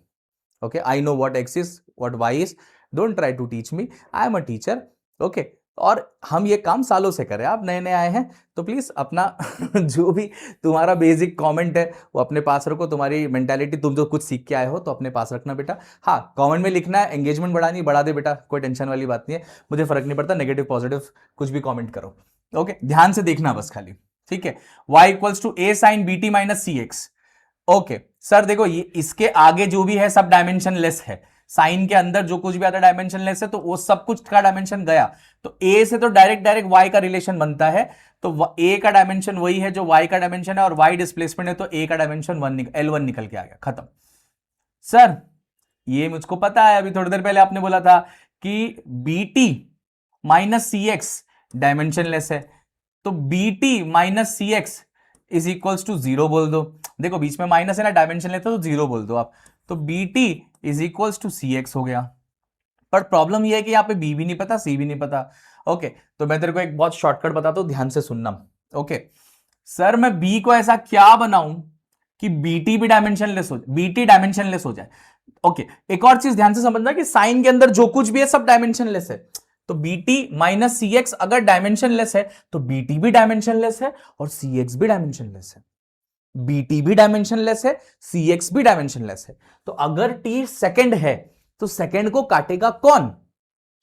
Okay, I know what x is, what y is, don't try to teach me, I am a teacher. Okay, और हम ये काम सालों से कर रहे हैं, आप नए नए आए हैं तो प्लीज अपना जो भी तुम्हारा बेसिक कमेंट है वो अपने पास रखो, तुम्हारी मेंटालिटी, तुम जो कुछ सीख के आए हो तो अपने पास रखना बेटा। हाँ, कमेंट में लिखना है, एंगेजमेंट बढ़ानी बढ़ा दे बेटा, कोई टेंशन वाली बात नहीं है, मुझे फर्क नहीं पड़ता, नेगेटिव पॉजिटिव कुछ भी कॉमेंट करो। ओके, ध्यान से देखना बस खाली, ठीक है? y equals to a sine bt minus C X. Okay sir देखो, ये इसके आगे जो भी है सब डायमेंशन लेस है, साइन के अंदर जो कुछ भी आता है डायमेंशन लेस है, तो वो सब कुछ का डायमेंशन गया, तो a से तो डायरेक्ट डायरेक्ट y का रिलेशन बनता है, तो a का डायमेंशन वही है जो y का डायमेंशन है, और y डिस्प्लेसमेंट है, तो a का डायमेंशन L1 निकल के आ गया, खत्म। सर ये मुझको पता है, अभी थोड़ी देर पहले आपने बोला था कि bt minus C X dimensionless है, तो bt minus C X is equals to 0 बोल दो। देखो बीच में माइनस है ना, डायमेंशन लेते तो 0 बोल दो आप, तो bt is equals to C X हो गया। पर प्रॉब्लम यह है कि यहाँ पे b भी नहीं पता, c भी नहीं पता। ओके, तो मैं तेरे को एक बहुत शॉर्टकट बताता हूं, ध्यान से सुनना। ओके सर, मैं b को ऐसा क्या बनाऊं कि बीटी भी डायमेंशनलेस हो जाए, बीटी डायमेंशनलेस हो जाए। ओके, एक और चीज ध्यान से समझना कि साइन के अंदर जो कुछ भी है सब डायमेंशनलेस है। तो बीटी माइनस सी एक्स अगर डायमेंशनलेस है तो बीटी भी डायमेंशनलेस है और सी एक्स भी डायमेंशनलेस है। बीटी भी डायमेंशनलेस है, सी एक्स भी डायमेंशनलेस है। तो अगर टी सेकंड है तो सेकंड को काटेगा कौन?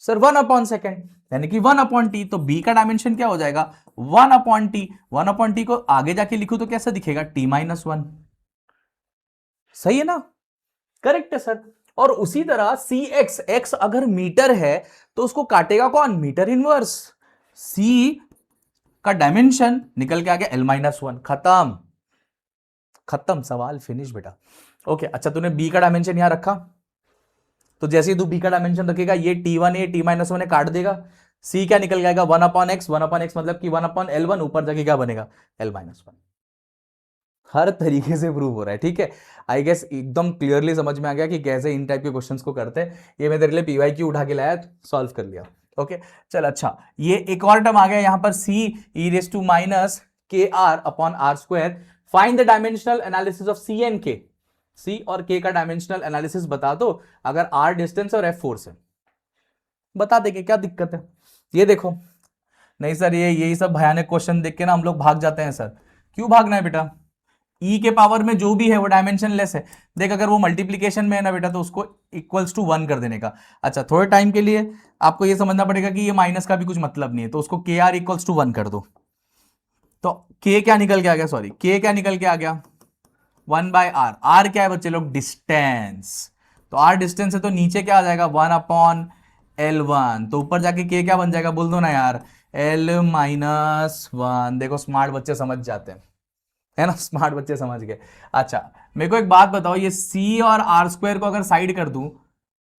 सर 1/2, यानी कि 1/t। तो बी का डायमेंशन क्या हो जाएगा? 1/t। 1/t को आगे जाके लिखूं तो कैसा दिखेगा? t-1। सही है ना? करेक्ट है सर। और उसी तरह सी एक्स, एक्स अगर मीटर है तो उसको काटेगा कौन? Metre inverse. सी का डायमेंशन निकल के आ गया l-1। खत्म, खत्म, सवाल फिनिश बेटा। ओके, अच्छा तूने बी का डायमेंशन यहां रखा, तो जैसे ही तू बी का डायमेंशन रखेगा ये t1 है, t-1 काट देगा। सी क्या निकल जाएगा? 1/x। 1/x मतलब कि 1/L1, ऊपर जाके क्या बनेगा? l-1। हर तरीके से प्रूव हो रहा है, ठीक है। आई गेस एकदम क्लियरली समझ में आ गया कि कैसे इन टाइप के क्वेश्चंस को करते हैं। ये मैं तेरे लिए पीवाईक्यू उठा के लाया, सॉल्व कर लिया। ओके चल, अच्छा ये एक और टर्म आ गया यहां पर, c e⁻⁻⁻r/r²। Find the dimensional analysis of c and k। c और k का डायमेंशनल एनालिसिस बता दो अगर r डिस्टेंस और f फोर्स है। बता देंगे, क्या दिक्कत है? ये देखो, नहीं सर ये यही सब भयानक क्वेश्चन देख के ना हम लोग भाग जाते हैं। सर क्यों भागना है बेटा? ई के पावर में जो भी है वो डायमेंशनलेस है। देख अगर वो मल्टीप्लीकेशन में है ना बेटा तो उसको इक्वल्स टू 1 कर देने का। अच्छा थोड़े टाइम के लिए आपको ये समझना पड़ेगा कि ये माइनस का भी कुछ मतलब नहीं है, तो उसको के आर इक्वल्स टू 1 कर दो। तो के क्या निकल के आ गया? सॉरी, के क्या निकल के आ गया? 1/r। आर क्या है बच्चे लोग? डिस्टेंस। तो आर डिस्टेंस है तो नीचे क्या आ जाएगा? 1/L1। तो ऊपर जाके के क्या बन जाएगा? बोल दो ना यार, l-1। देखो स्मार्ट बच्चे समझ जाते हैं, है ना? स्मार्ट बच्चे समझ गए। अच्छा मेरे को एक बात बताओ, ये c और r² को अगर साइड कर दूं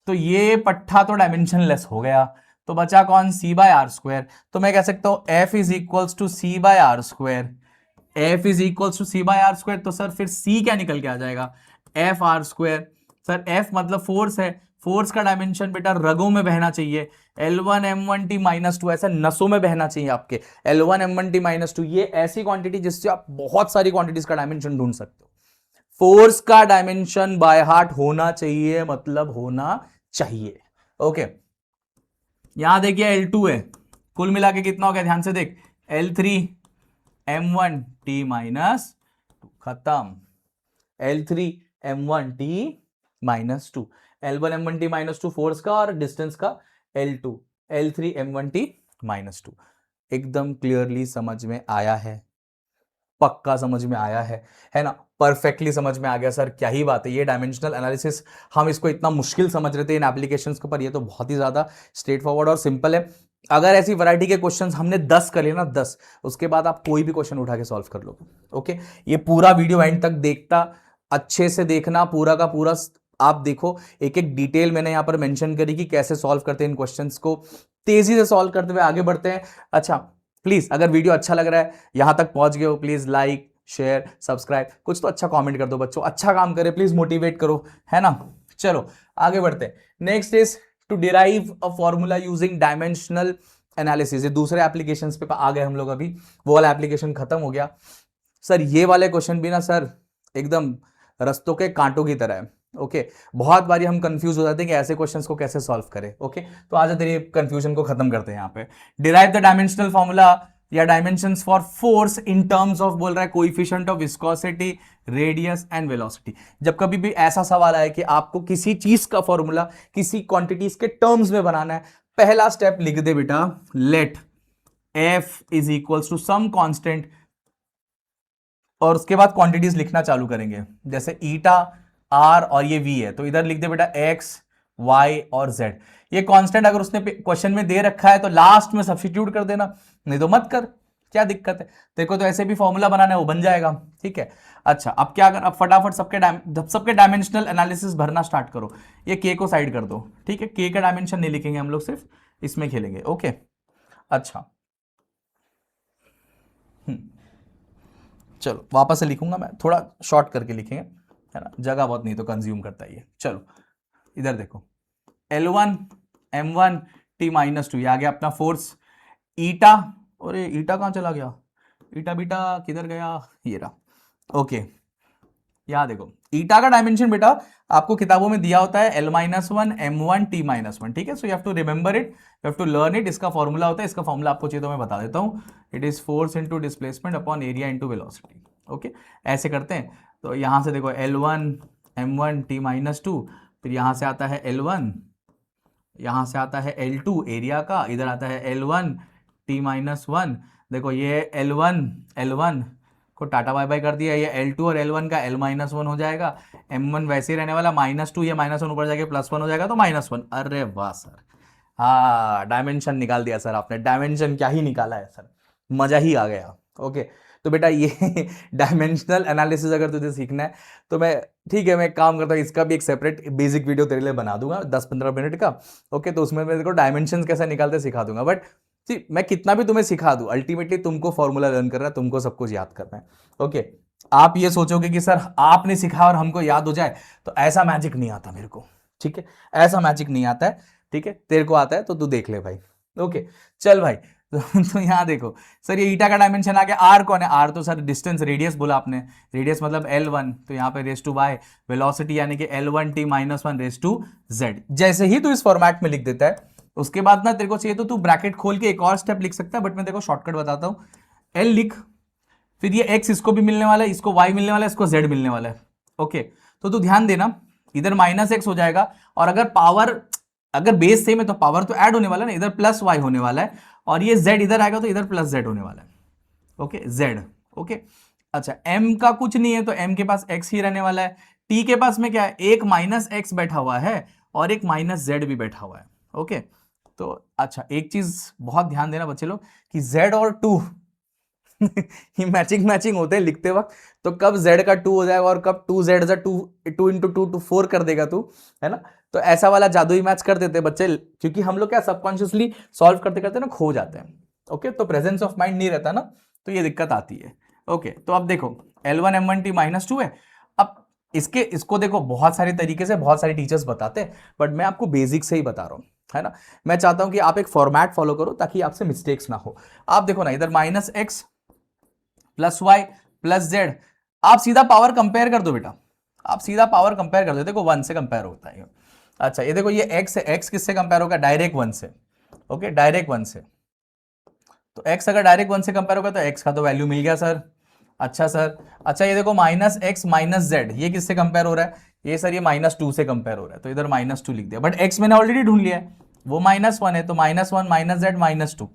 तो ये पट्टा तो डायमेंशनलेस हो गया, तो बचा कौन? c/r²। तो मैं कह सकता हूं f is equals to c/r²। f is equals to c/r²। तो सर फिर c क्या निकल के आ जाएगा? f/r²। सर f मतलब फोर्स है, फोर्स का डायमेंशन बेटा रगों में बहना चाहिए। L1m1t-2 ऐसा नसों में बहना चाहिए आपके। L1m1t-2 ये ऐसी क्वांटिटी जिससे आप बहुत सारी क्वांटिटीज का डायमेंशन ढूंढ सकते हो। फोर्स का डायमेंशन बाय हार्ट होना चाहिए, मतलब होना चाहिए। ओके, यहां देखिए L2 है, कुल मिला के कितना हो गया? ध्यान से देख, L3m1t-2। खत्म, L3m1t-2। L1m1t-2 फोर्स का और डिस्टेंस का L2, L3m1t-2। एकदम क्लियरली समझ में आया है? पक्का समझ में आया है ना? परफेक्टली समझ में आ गया सर, क्या ही बात है। ये डायमेंशनल एनालिसिस हम इसको इतना मुश्किल समझ रहे थे इन एप्लीकेशंस के ऊपर, ये तो बहुत ही ज्यादा स्ट्रेट फॉरवर्ड और सिंपल है। अगर ऐसी वैरायटी के क्वेश्चंस हमने 10 कर लिए ना, 10, उसके बाद आप कोई भी क्वेश्चन उठा के सॉल्व कर लोगे। ओके, ये पूरा वीडियो एंड तक देखता, अच्छे से देखना, पूरा का पूरा आप देखो। एक एक डिटेल मैंने यहां पर मेंशन करी कि कैसे सॉल्व करते हैं इन क्वेश्चंस को, तेजी से सॉल्व करते हुए आगे बढ़ते हैं। अच्छा प्लीज अगर वीडियो अच्छा लग रहा है, यहां तक पहुंच गए हो, प्लीज लाइक शेयर सब्सक्राइब, कुछ तो अच्छा कमेंट कर दो बच्चों, अच्छा काम करे, प्लीज मोटिवेट करो, है ना? चलो आगे बढ़ते हैं। Next is to derive a formula using dimensional analysis. ये दूसरे एप्लीकेशंस पे आ गए हम लोग, अभी वो वाला एप्लीकेशन खत्म हो गया। सर ये वाले क्वेश्चन भी ना सर एकदम रस्तों के कांटों की तरह है। ओके, बहुत बारी हम कंफ्यूज हो जाते हैं कि ऐसे क्वेश्चंस को कैसे सॉल्व करें। ओके, तो आज तेरे कंफ्यूजन को खत्म करते हैं यहाँ पे। डिराइव द डायमेंशनल फॉर्मूला या dimensions for force in terms of, बोल रहा है, coefficient of viscosity, radius and velocity. जब कभी भी ऐसा सवाल आए कि आपको किसी चीज का फॉर्मूला किसी क्वांटिटीज के टर्म्स में बनाना है, पहला स्टेप लिख दे बेटा, let F is equals to some constant, और उसके बाद क्वांटिटीज लिखना चालू करेंगे। जैसे ईटा, आर और ये वी है, तो इधर लिख दे बेटा एक्स, वाई और जेड। ये कांस्टेंट अगर उसने क्वेश्चन में दे रखा है तो लास्ट में सब्स्टिट्यूट कर देना, नहीं तो मत कर, क्या दिक्कत है? तेरे को तो ऐसे भी फॉर्मूला बनाना है, वो बन जाएगा, ठीक है। अच्छा अब क्या कर, अब फटाफट सबके डायमेंशनल एनालिसिस भरना स्टार्ट करो। ये के को साइड कर दो, ठीक है, के का डायमेंशन नहीं लिखेंगे हम लोग, सिर्फ इसमें खेलेंगे। ओके अच्छा चलो वापस से लिखूंगा मैं, थोड़ा शॉर्ट करके लिखेंगे, है ना, जगह बहुत नहीं तो कंज्यूम करता है ये। चलो इधर देखो, L1m1t-2, ये आ गया अपना फोर्स। ईटा, और ईटा कहाँ चला गया? ईटा बीटा किधर गया? ये रहा। ओके, यहाँ देखो ईटा का डायमेंशन बेटा आपको किताबों में दिया होता है L-1 M1 T-1, ठीक है। So you have to remember it, you have to learn it. इसका फॉर्मूला होता है, इसका फॉर्मूला आपको चाहिए तो मैं बता देता हूँ। It is force into displacement upon area into velocity. Okay, ऐसे करते हैं। तो यहाँ से देखो L1 M1 T-2, फिर यहाँ से आता है L1, यहाँ से आता है L2 एरिया का, इधर आता है L1 T-1। देखो ये L1 को टाटा बाय बाय कर दिया, ये L2 और L1 का L-1 हो जाएगा। M1 वैसे ही रहने वाला, -2, ये -1 ऊपर जाके +1 हो जाएगा तो -1। अरे वाह सर, हाँ डायमेंशन निकाल दिया सर आपने। डायमेंशन क्या ही निकाला है सर, मजा ही आ गया। ओके, तो बेटा ये डायमेंशनल एनालिसिस अगर तुझे सीखना है तो मैं, ठीक है, मैं एक काम करता हूँ, इसका भी एक सेपरेट बेसिक वीडियो तेरे लिए बना दूंगा 10-15 मिनट का। ओके, तो उसमें मैं तेरे को डायमेंशन कैसे निकालते सिखा दूंगा। बट मैं कितना भी तुम्हें सिखा दूं, अल्टीमेटली तुमको फॉर्मूला लर्न करना है, तुमको सब कुछ याद करना है। ओके, आप ये सोचोगे कि सर आपने सिखाया और हमको याद हो जाए, तो ऐसा मैजिक नहीं आता मेरे को, ठीक है, ऐसा मैजिक नहीं आता है, ठीक है। तेरे को आता है तो तू देख ले भाई। ओके, चल भाई। तो यहाँ देखो सर, ये ईटा का डायमेंशन आ गया। आर कौन है? आर तो सर डिस्टेंस, रेडियस बोला आपने, रेडियस मतलब L1, तो यहाँ पे रेस टू y, वेलोसिटी यानी कि L1 T-1 raise to z। जैसे ही तू इस फॉर्मेट में लिख देता है, उसके बाद ना तेरे को चाहिए तो तू ब्रैकेट खोल के एक और स्टेप लिख सकता है, बट मैं तेरे को शॉर्टकट बताता हूँ। L लिख, फिर ये x इसको भी मिलने वाला है, इसको y मिलने वाला है, इसको z मिलने वाला है। ओके, तो तू ध्यान देना, इधर -x हो जाएगा, और अगर पावर, अगर बेस सेम है तो पावर तो ऐड होने वाला है ना, इधर +y होने वाला है, और ये z इधर आएगा तो इधर +z होने वाला है। Okay, z। ओके, अच्छा, m का कुछ नहीं है तो m के पास x ही रहने वाला है। t के पास में क्या है? एक -x बैठा हुआ है और एक -z भी बैठा हुआ है। ओके, तो अच्छा एक चीज बहुत ध्यान देना बच्चे लोग कि z और 2 ये मैचिंग होते हैं लिखते वक्त, तो कब z का 2 हो जाएगा और कब 2z 2 इंटू 2 to 4 कर देगा तू, है ना। तो ऐसा वाला जादुई मैच कर देते हैं बच्चे, क्योंकि हम लोग क्या सबकॉन्शियसली सॉल्व करते करते ना खो जाते हैं। ओके, तो प्रेजेंस ऑफ माइंड नहीं रहता ना, तो ये दिक्कत आती है। ओके, तो अब देखो L1 M1 T-2 है। अब इसको देखो बहुत सारे तरीके से बहुत सारे टीचर्स बताते हैं, बट मैं आपको बेसिक से ही बता रहा हूं, है ना। मैं चाहता हूं कि आप एक फॉर्मेट फॉलो करो ताकि आपसे मिस्टेक्स ना हो। आप देखो ना, इधर -x + y + z, आप सीधा पावर कंपेयर कर दो बेटा, आप सीधा पावर कंपेयर कर दो। देखो 1 से कंपेयर होता है। अच्छा, ये देखो ये x है, x किससे कंपेयर होगा? डायरेक्ट 1 से। ओके, डायरेक्ट 1 से, तो x अगर डायरेक्ट 1 से कंपेयर होगा तो x का तो वैल्यू मिल गया सर। अच्छा सर, अच्छा ये देखो -x -z, ये किससे कंपेयर हो रहा है? ये सर ये -2 से कंपेयर हो रहा है, तो इधर -2 लिख दिया, बट x मैंने ऑलरेडी ढूंढ लिया है, वो -1 है, तो -1 -z -2।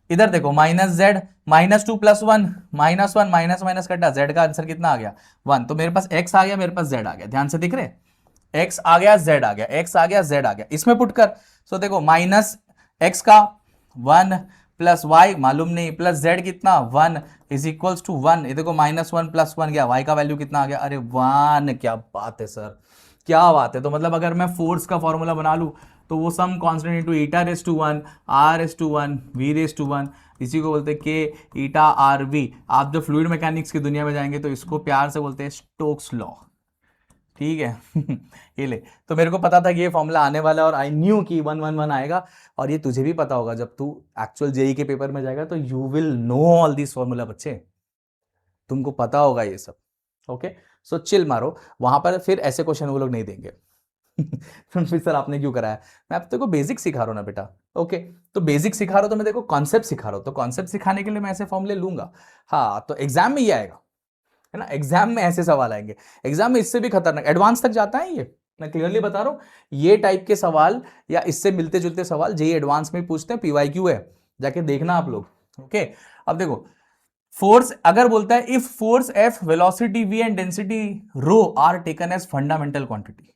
इधर देखो -z -2 + 1 -1 माइनस कटा, z का आंसर कितना आ गया? 1। तो मेरे पास x आ गया, मेरे पास z आ गया, ध्यान से दिख रहे, x आ गया, z आ गया, x आ गया, z आ गया, इसमें पुट कर। सो देखो -x का 1 + y मालूम नहीं, प्लस z कितना 1 = 1। ये देखो -1 + 1 गया, y का वैल्यू कितना आ गया? अरे 1। क्या बात है सर, क्या बात है। तो मतलब अगर मैं फोर्स का फॉर्मूला बना लूं तो वो some constant into η⁻⁴ r⁴ v⁴ इसी को बोलते हैं k η/r⁵। आप जब फ्लूइड मैकेनिक्स की दुनिया में जाएंगे तो इसको प्यार से बोलते हैं स्टोक्स लॉ, ठीक है। ये ले, तो मेरे को पता था कि ये फॉर्मूला आने वाला है, और आई न्यू कि 111 आएगा, और ये तुझे भी पता होगा जब तू एक्चुअल जेई के पेपर में जाएगा तो you will know all this formula बच्चे, तुमको पता होगा ये सब। ओके, सो चिल मारो, वहां पर फिर ऐसे क्वेश्चन वो लोग नहीं देंगे। फिर सर आपने क्यों कराया? मैं अब तेरे को बेसिक सिखा रहा हूं ना बेटा। ओके, तो बेसिक सिखा रहा हूं तो मैं देखो कॉन्सेप्ट सिखा रहा हूं, तो कॉन्सेप्ट सिखाने के लिए मैं ऐसे फॉर्मूले लूंगा। हाँ, तो एग्जाम में ये आएगा, है ना, एग्जाम में ऐसे सवाल आएंगे। एग्जाम में इससे भी खतरनाक एडवांस तक जाता है ये, मैं क्लियरली बता रहा हूं। ये टाइप के सवाल या इससे मिलते जुलते सवाल जेईई एडवांस में पूछते हैं, पीवाईक्यू है, जाके देखना आप लोग। ओके, अब देखो फोर्स अगर बोलता है if force F, velocity V and density rho are taken as fundamental quantity.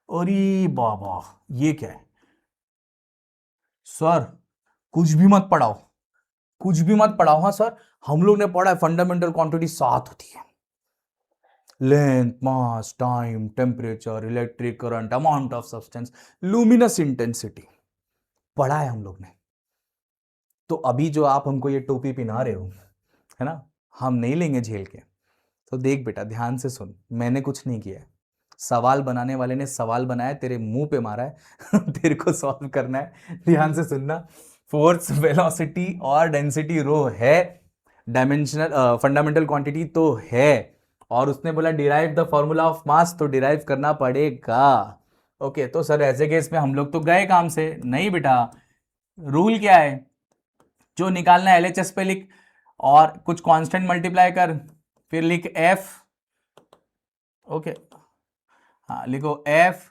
अरे बाबा, ये क्या है सर? कुछ भी मत पढ़ाओ, कुछ भी मत पढ़ाओ। हाँ सर, हम लोग ने पढ़ा है फंडामेंटल क्वांटिटी 7 होती है, length, mass, time, temperature, electric current, amount of substance, luminous intensity, पढ़ा है हम लोग ने। तो अभी जो आप हमको ये टोपी पहना रहे हो, है ना, हम नहीं लेंगे झेल के। तो देख बेटा, ध्यान से सुन, मैंने कुछ नहीं किया है, सवाल बनाने वाले ने सवाल बनाया, तेरे मुंह पे मारा है तेरे को सॉल्व करना है। ध्यान से सुनना, फोर्स, वेलोसिटी और डेंसिटी रो है, डायमेंशनल फंडामेंटल क्वांटिटी तो है, और उसने बोला derive the formula of mass, तो डिराइव करना पड़ेगा। ओके, तो सर ऐसे केस में हम लोग तो गए काम से। नहीं बेटा, रूल क्या है, जो निकालना है LHS पे लिख और कुछ कांस्टेंट मल्टीप्लाई कर, फिर लिख एफ। ओके, हाँ लिखो F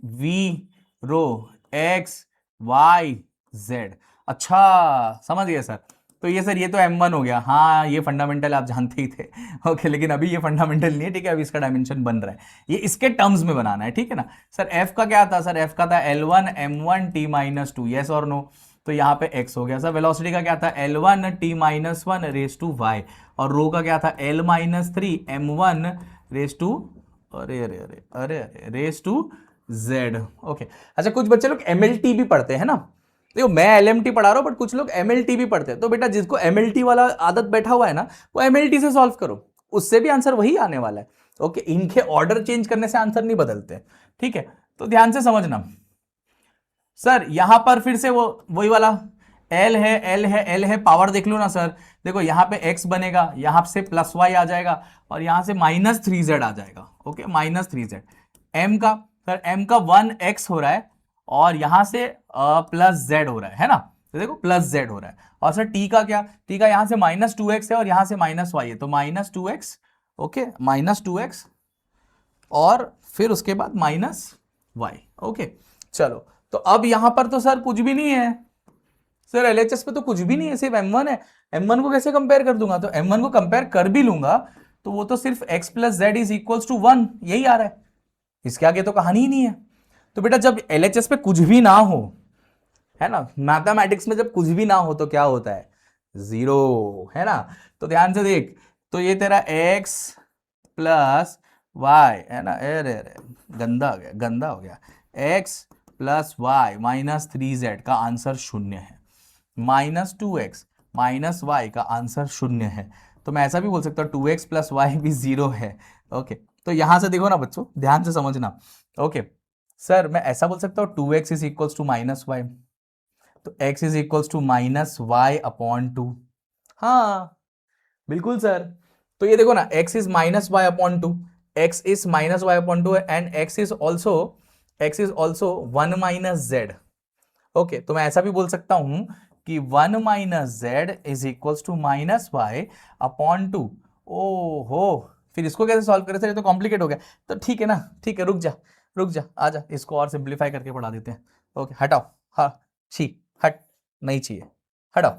V rho X Y Z. अच्छा समझ गए सर। तो ये सर, ये तो M1 हो गया। हाँ ये फंडामेंटल आप जानते ही थे। ओके, लेकिन अभी ये फंडामेंटल नहीं है, ठीक है, अभी इसका डायमेंशन बन रहा है, ये इसके टर्म्स में बनाना है, ठीक है ना। सर F का क्या था, सर F का था L1 M1 T minus two, yes और नो। तो यहाँ पे x हो गया। सर वेलोसिटी का क्या था, L1 T minus one raise to Y, और रो का क्या था L minus three M1 raise to, अरे अरे अरे अरे अरे रेस टू जेड। ओके, अच्छा कुछ बच्चे लोग MLT भी पढ़ते हैं ना। देखो मैं LMT पढ़ा रहा हूं, बट कुछ लोग MLT भी पढ़ते हैं। तो बेटा जिसको MLT वाला आदत बैठा हुआ है ना, वो MLT से सॉल्व करो, उससे भी आंसर वही आने वाला है। ओके, इनके ऑर्डर चेंज करने से आंसर नहीं बदलते, ठीक है, तो ध्यान से समझना। सर यहां पर फिर से वो वही वाला L है, L है, L है, पावर देख लो ना सर। देखो यहां पे x बनेगा, यहां से प्लस y आ जाएगा, और यहां से -3z आ जाएगा। Okay, -3z। m का, सर m का 1x हो रहा है, और यहां से प्लस z हो रहा है ना। तो देखो प्लस z हो रहा है। और सर t का क्या, t का यहां से -2x है, और यहां से -y है, तो -2x। ओके, -2x, और फिर उसके बाद -y। ओके, चलो, तो अब यहां पर तो सर कुछ भी नहीं है। सर LHS पे तो कुछ भी नहीं है, सिर्फ M1 है। M1 को कैसे कंपेयर कर दूंगा, तो M1 को कंपेयर कर भी लूंगा तो वो तो सिर्फ x plus Z is equals to 1, यही आ रहा है, इसके आगे तो कहानी ही नहीं है। तो बेटा जब LHS पे कुछ भी ना हो, है ना, मैथमेटिक्स में जब कुछ भी ना हो तो क्या होता है, जीरो, है ना। तो ध्यान से देख, तो ये तेरा x प्लस वाई, है ना, अरे अरे गंदा हो गया, गंदा हो गया। x प्लस वाई -3z का आंसर 0 है, -2x माइनस वाई का आंसर 0 है। तो मैं ऐसा भी बोल सकता हूँ 2x प्लस वाई भी 0 है। ओके, तो यहां से देखो ना बच्चों, ध्यान से समझना। ओके सर, मैं ऐसा बोल सकता हूँ 2x is equals to -y, तो x is equals to -y/2। हाँ बिल्कुल सर। तो ये देखो ना, x is -y/2, x is -y/2 and x is also 1 -z। Okay, तो मैं ऐसा भी बोल सकता हूं कि 1 -z is equals to -y/2। ओहो, फिर इसको कैसे सॉल्व करें सर, ये तो कॉम्प्लिकेट हो गया। तो ठीक है ना, ठीक है, रुक जा रुक जा, आ जा, इसको और सिंप्लीफाई करके पढ़ा देते हैं। ओके हटाओ, हाँ छी, हट, नहीं चाहिए, हटाओ,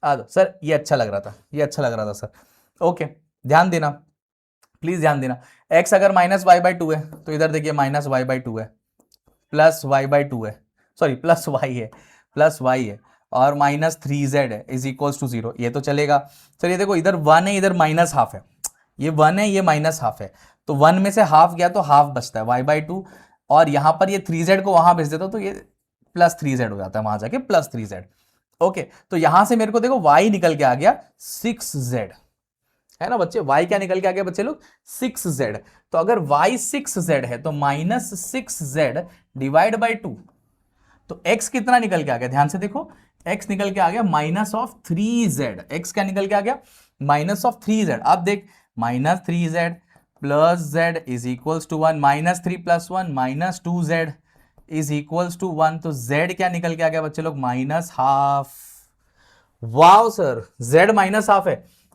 आ जाओ सर, ये अच्छा लग रहा था, ये अच्छा लग रहा था सर। ओके, ध्यान देना, प्लीज ध्यान देना। x अगर -y/2 है तो इधर देखिए -y/2 है, प्लस y/2 है, सॉरी प्लस y है, प्लस y है, और -3z है इज इक्वल्स टू 0, ये तो चलेगा। चलिए देखो, इधर 1 है, इधर -हाफ है, ये 1 है, ये -हाफ है, तो 1 में से हाफ गया तो हाफ बचता है y/2, और यहां पर ये 3z को वहां भेज देता तो ये +3z हो जाता है, वहां जाके +3z। ओके, तो यहां से मेरे को देखो y निकल के आ गया 6z, है ना बच्चे, y क्या निकल के आ गया बच्चे लोग, 6z। तो अगर y 6z है तो -6z डिवाइड बाई 2, तो x कितना निकल के आ गया, ध्यान से देखो, x निकल के आ गया -3z। x क्या निकल के आ गया, -3z। अब देख, -3z plus z is equals to 1, -3 plus 1 -2z is equals to 1, तो z क्या निकल के आ गया बच्चे लोग, -half. Wow sir, z -half है,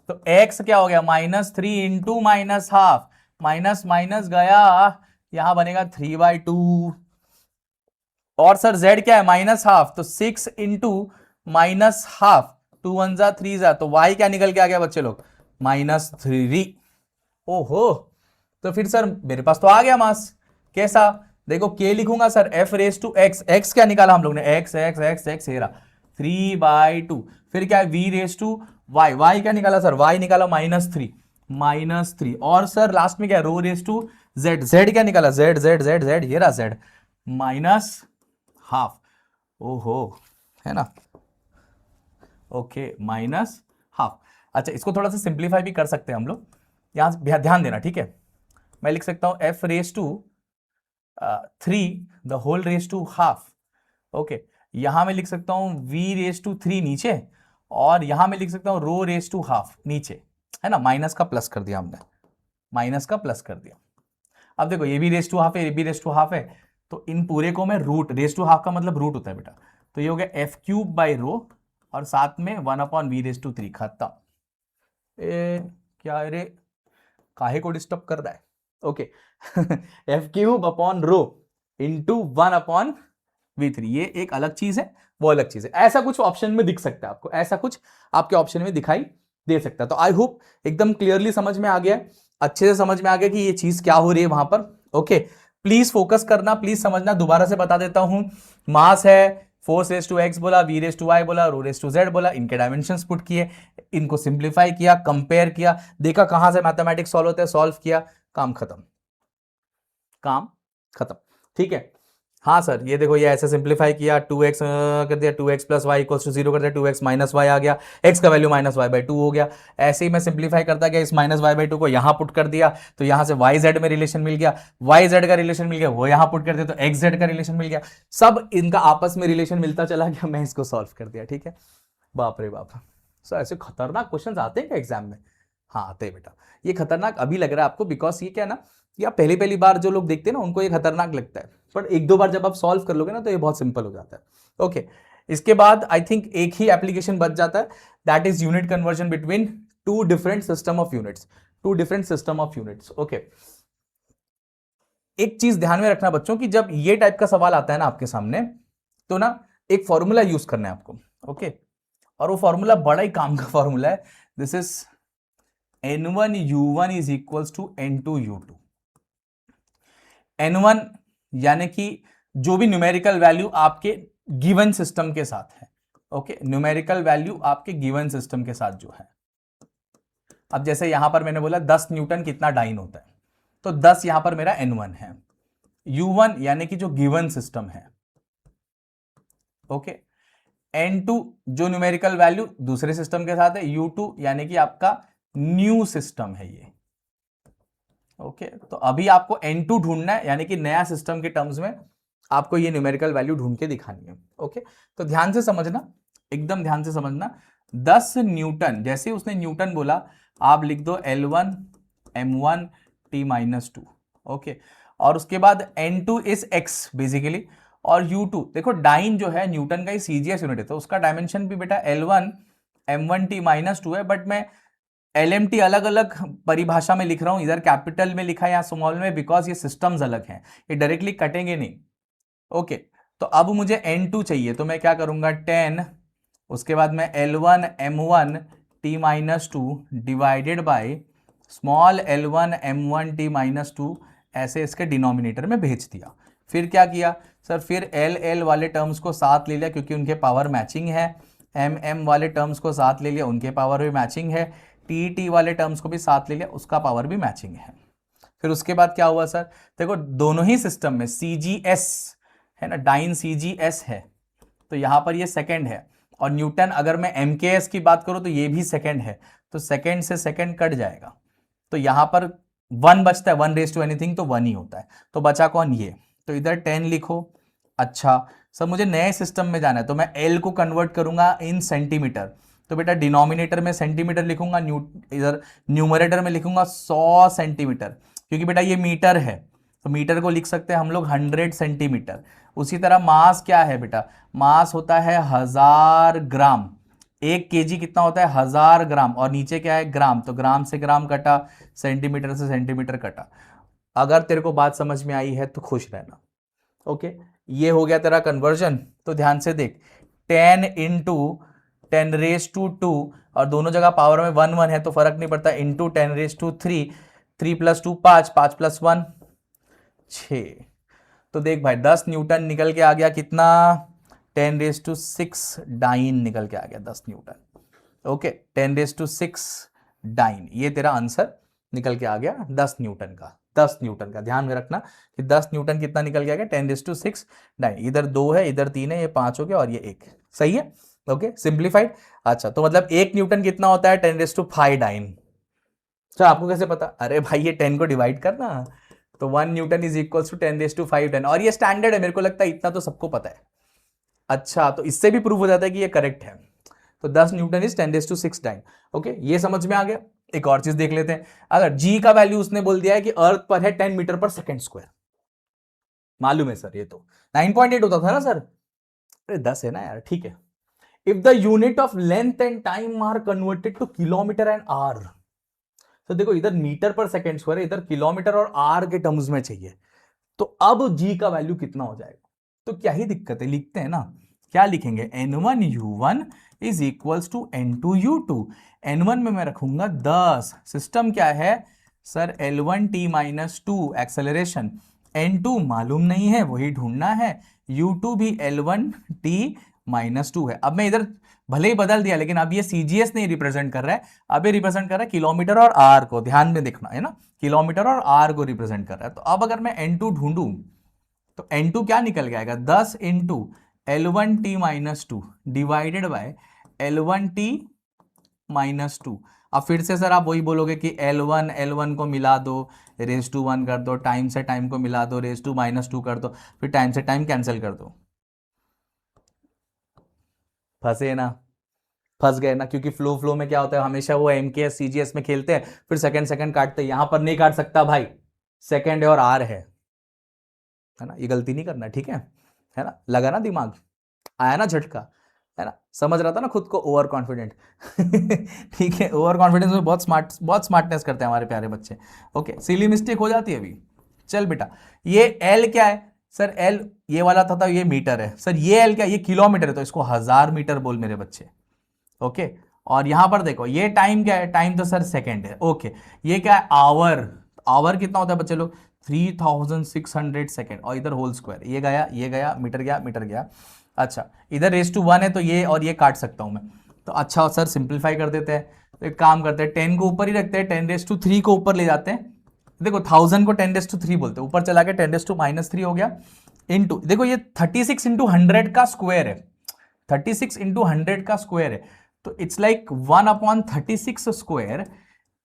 तो x क्या हो गया, -3 इंटू -हाफ, माइनस माइनस गया, यहां बनेगा 3/2, और सर z क्या है, -हाफ, तो 6 इंटू -हाफ, 2 1 जा 3 जा, तो y क्या निकल के आ गया बच्चे लोग, -3। ओहो, तो फिर सर मेरे पास तो आ गया मास, कैसा, देखो k लिखूंगा सर, f⁻x, x क्या निकाला हम लोग ने, x x x x Hera 3/2, फिर क्या है v⁻y, y क्या निकाला सर, y निकाला -3, और सर लास्ट में क्या है ρ⁻z, z क्या निकाला, z z z z ये रहा z, -हाफ। ओहो, है ना, ओके, -हाफ। अच्छा, इसको थोड़ा सा सिंप्लीफाई भी कर सकते हैं हम लोग, यहां ध्यान देना, ठीक है। मैं लिख सकता हूं f⁻3 ओके, यहां मैं लिख सकता हूं v⁻3 नीचे, और यहां मैं लिख सकता हूं ρ⁻½ नीचे, है ना, माइनस का प्लस कर दिया हमने। माइनस का प्लस कर दिया। अब देखो ये भी रेस टू हाफ है, ये भी रेस टू हाफ है, तो इन पूरे को मैं रूट, रेस टू हाफ का मतलब रूट होता है बेटा, तो ये हो गया एफ क्यूब बाई रो और साथ में 1/v⁻³ खत्म। क्या रे, काहे को डिस्टर्ब कर रहा है? Okay F cube upon rho into 1/v3, ये एक अलग चीज है, वो अलग चीज है। ऐसा कुछ ऑप्शन में दिख सकता है आपको, ऐसा कुछ आपके ऑप्शन में दिखाई दे सकता है। तो आई होप एकदम क्लियरली समझ में आ गया, अच्छे से समझ में आ गया कि ये चीज क्या हो रही है वहां पर। ओके प्लीज फोकस करना, प्लीज समझना। दोबारा से बता देता हूं, मास है, फोर्स रेस टू एक्स बोला, वी रेस टू वाई बोला, रो रेस टू जेड बोला, इनके डायमेंशंस पुट किए, इनको सिंप्लीफाई किया, कंपेयर किया, देखा कहां से मैथमेटिक्स सॉल्व होता है, सॉल्व किया, काम खत्म, काम खत्म। ठीक है, हाँ सर ये देखो ये ऐसे सिंप्लीफाई किया, 2x कर दिया, 2x plus Y equals to 0 कर दिया, 2x माइनस वाई आ गया, x का वैल्यू -y/2 हो गया। ऐसे ही मैं सिंप्लीफाई करता गया, इस -y/2 को यहां पुट कर दिया, तो यहां से yz में रिलेशन मिल गया, yz का रिलेशन मिल गया, वो यहां पुट कर दिया तो xz का रिलेशन मिल गया, सब इनका आपस में रिलेशन मिलता चला गया, मैं इसको सॉल्व कर दिया। ठीक है, बाप रे बाप सर, ऐसे खतरनाक क्वेश्चन आते हैं क्या एग्जाम में? हाँ आते हैं बेटा। ये खतरनाक अभी लग रहा है आपको, बिकॉज ये क्या ना, या पहली पहली बार जो लोग देखते हैं ना उनको ये खतरनाक लगता है, पर एक दो बार जब आप सॉल्व कर लोगे ना तो ये बहुत सिंपल हो जाता है। ओके इसके बाद आई थिंक एक ही एप्लीकेशन बच जाता है, that is unit conversion between two different system of units, two different system of units. Okay एक चीज ध्यान में रखना बच्चों की, जब ये टाइप का सवाल आता है ना आपके सामने, तो ना एक फॉर्मूला यूज करना है आपको। ओके और वो फॉर्मूला बड़ा ही काम का फॉर्मूला है, this is n1u1 is equals to n2u2। n1 यानी कि जो भी न्यूमेरिकल वैल्यू आपके गिवन सिस्टम के साथ है। ओके न्यूमेरिकल वैल्यू आपके गिवन सिस्टम के साथ जो है, अब जैसे यहां पर मैंने बोला 10 न्यूटन कितना डाइन होता है, तो 10 यहां पर मेरा n1 है, u1 यानी कि जो गिवन सिस्टम है। ओके n2 जो न्यूमेरिकल वैल्यू दूसरे सिस्टम के साथ है, u2 यानी कि आपका न्यू सिस्टम है ये। ओके तो अभी आपको n2 ढूंढना है, यानी कि नया सिस्टम के टर्म्स में आपको ये न्यूमेरिकल वैल्यू ढूंढ के दिखानी है। ओके तो ध्यान से समझना, एकदम ध्यान से समझना। 10 न्यूटन, जैसे उसने न्यूटन बोला आप लिख दो L1 m1 t-2। ओके और उसके बाद n2 इज x बेसिकली, और u2 देखो डाइन जो है न्यूटन का ही सीजीएस यूनिट है, तो उसका डायमेंशन भी बेटा L1 m1 t-2 है, बट मैं LMT अलग अलग परिभाषा में लिख रहा हूं, इधर कैपिटल में लिखा है या स्मॉल में, बिकॉज ये सिस्टम्स अलग हैं, ये डायरेक्टली कटेंगे नहीं। ओके तो अब मुझे n2 चाहिए, तो मैं क्या करूंगा 10, उसके बाद मैं L1 m1 t-2 divided by small L1 m1 t-2 ऐसे इसके डिनोमिनेटर में भेज दिया। फिर क्या किया सर, फिर L वाले टर्म्स को साथ ले लिया क्योंकि उनके पावर मैचिंग है, M वाले टर्म्स को साथ ले लिया, उनके पावर भी मैचिंग है, टी वाले टर्म्स को भी साथ ले लिया, उसका पावर भी मैचिंग है। फिर उसके बाद क्या हुआ सर, देखो दोनों ही सिस्टम में CGS है ना, डाइन CGS है, तो यहां पर ये सेकंड है, और न्यूटन अगर मैं MKS की बात करूं तो ये भी सेकंड है, तो सेकंड से सेकंड कट जाएगा, तो यहां पर 1 बचता है, 1 रेज टू एनीथिंग तो 1 ही होता है, तो बचा कौन ये, तो इधर 10 लिखो। अच्छा सर मुझे नए सिस्टम में जाना है, तो मैं L को कन्वर्ट करूंगा इन सेंटीमीटर, तो बेटा डिनोमिनेटर में सेंटीमीटर लिखूंगा, इधर न्यूमरेटर में लिखूंगा 100 सेंटीमीटर, क्योंकि बेटा ये मीटर है तो मीटर को लिख सकते हैं हम लोग 100 सेंटीमीटर। उसी तरह मास क्या है बेटा, मास होता है 1000 ग्राम, 1 केजी कितना होता है 1000 ग्राम, और नीचे क्या है ग्राम, तो ग्राम से ग्राम कटा, सेंटीमीटर से सेंटीमीटर कटा। अगर तेरे को बात समझ में आई है तो खुश रहना। ओके ये हो गया तेरा कन्वर्जन, तो ध्यान से देख 10 इंटू 10⁻², और दोनों जगह पावर में 1 1 है तो फर्क नहीं पड़ता, इंटू 10⁻3, 3 + 2 5, 5 + 1 6। तो देख भाई 10 न्यूटन निकल के आ गया कितना, 10⁻6 डाइन निकल के आ गया 10 न्यूटन। ओके 10⁻6 डाइन, ये तेरा आंसर निकल के आ गया 10 न्यूटन का। 10 न्यूटन का ध्यान में रखना कि 10 न्यूटन कितना निकल के आ गया, 10⁻6 डाइन, इधर 2 है इधर 3 है, ये 5 हो गया और ये 1, सही है। Okay simplified. अच्छा तो मतलब 1 न्यूटन कितना होता है 10⁻5 डाइन। अच्छा आपको कैसे पता, अरे भाई ये 10 को डिवाइड करना, तो 1 newton is equals to 10⁻5 dyne, और ये स्टैंडर्ड है, मेरे को लगता है इतना तो सबको पता है। अच्छा तो इससे भी प्रूव हो जाता है कि ये करेक्ट है, तो 10 न्यूटन इज 10⁻6 डाइन। ओके ये समझ में आ गया। एक और चीज देख लेते हैं, अगर g का वैल्यू उसने बोल दिया है कि अर्थ पर है 10 मीटर पर सेकेंड स्क्वायर, मालूम है सर, ये तो 9.8 होता था ना सर, अरे 10 है ना यार, ठीक है। If the unit of length and time are converted to kilometre and hour, तो देखो इधर मीटर पर सेकेंड स्क्वायर है, इधर किलोमीटर और आर के टर्म्स में चाहिए, तो अब g का वैल्यू कितना हो जाएगा, तो क्या ही दिक्कत है, लिखते हैं ना, क्या लिखेंगे, n1u1 is equals to n2u2, n1 में मैं रखूंगा 10, सिस्टम क्या है sir l1t minus 2 acceleration, n2 मालूम नहीं है वही ढूंढना है, u2 भी l1t माइनस 2 है। अब मैं इधर भले ही बदल दिया लेकिन अब ये सीजीएस नहीं रिप्रेजेंट कर रहा है, अब ये रिप्रेजेंट कर रहा है किलोमीटर और आर को, ध्यान में देखना है ना, किलोमीटर और आर को रिप्रेजेंट कर रहा है। तो अब अगर मैं n2 ढूंढूं तो n2 क्या निकल के आएगा, 10 into l1t minus 2 divided by l1t minus 2। अब फिर से सर आप वही बोलोगे कि L1 को मिला दो, रेज टू 1 कर दो, टाइम से टाइम को मिला दो, रेज टू माइनस 2 कर दो, फिर टाइम से टाइम कैंसिल कर दो, फंसे ना, फंस गए ना, क्योंकि फ्लो में क्या होता है, हमेशा वो एमकेएस सीजीएस में खेलते हैं, फिर सेकंड सेकंड काटते हैं, यहां पर नहीं काट सकता भाई, सेकंड और आर है ना, ये गलती नहीं करना, ठीक है ना, लगा ना दिमाग, आया ना झटका, है ना, समझ रहा था ना खुद को ओवर कॉन्फिडेंट ठीक है, ओवर कॉन्फिडेंस में बहुत स्मार्टनेस करते हैं हमारे प्यारे बच्चे। ओके, सिली मिस्टेक हो जाती है अभी, चल बेटा, ये एल क्या है सर, एल ये वाला था ये मीटर है सर, ये एल क्या, ये किलोमीटर है, तो इसको 1000 मीटर बोल मेरे बच्चे। ओके, और यहां पर देखो ये टाइम क्या है, टाइम तो सर सेकंड है। ओके, ये क्या है, आवर, आवर कितना होता है बच्चे लोग, 3600 सेकेंड, और इधर होल स्क्वायर, ये गया मीटर गया मीटर गया। अच्छा, इधर रेस टू 1 है तो ये और ये काट सकता हूं मैं, तो अच्छा सर सिंप्लीफाई कर देते हैं, तो एक काम करते हैं 10 को ऊपर ही रखते हैं, 10⁻³ को ऊपर ले जाते हैं, देखो 1000 को 10⁻³ बोलते हैं, ऊपर चला के 10⁻³ हो गया, इनटू देखो ये 36 इंटू 100 का स्क्वायर है, 36 इंटू 100 का स्क्वायर है, तो it's like 1/36 square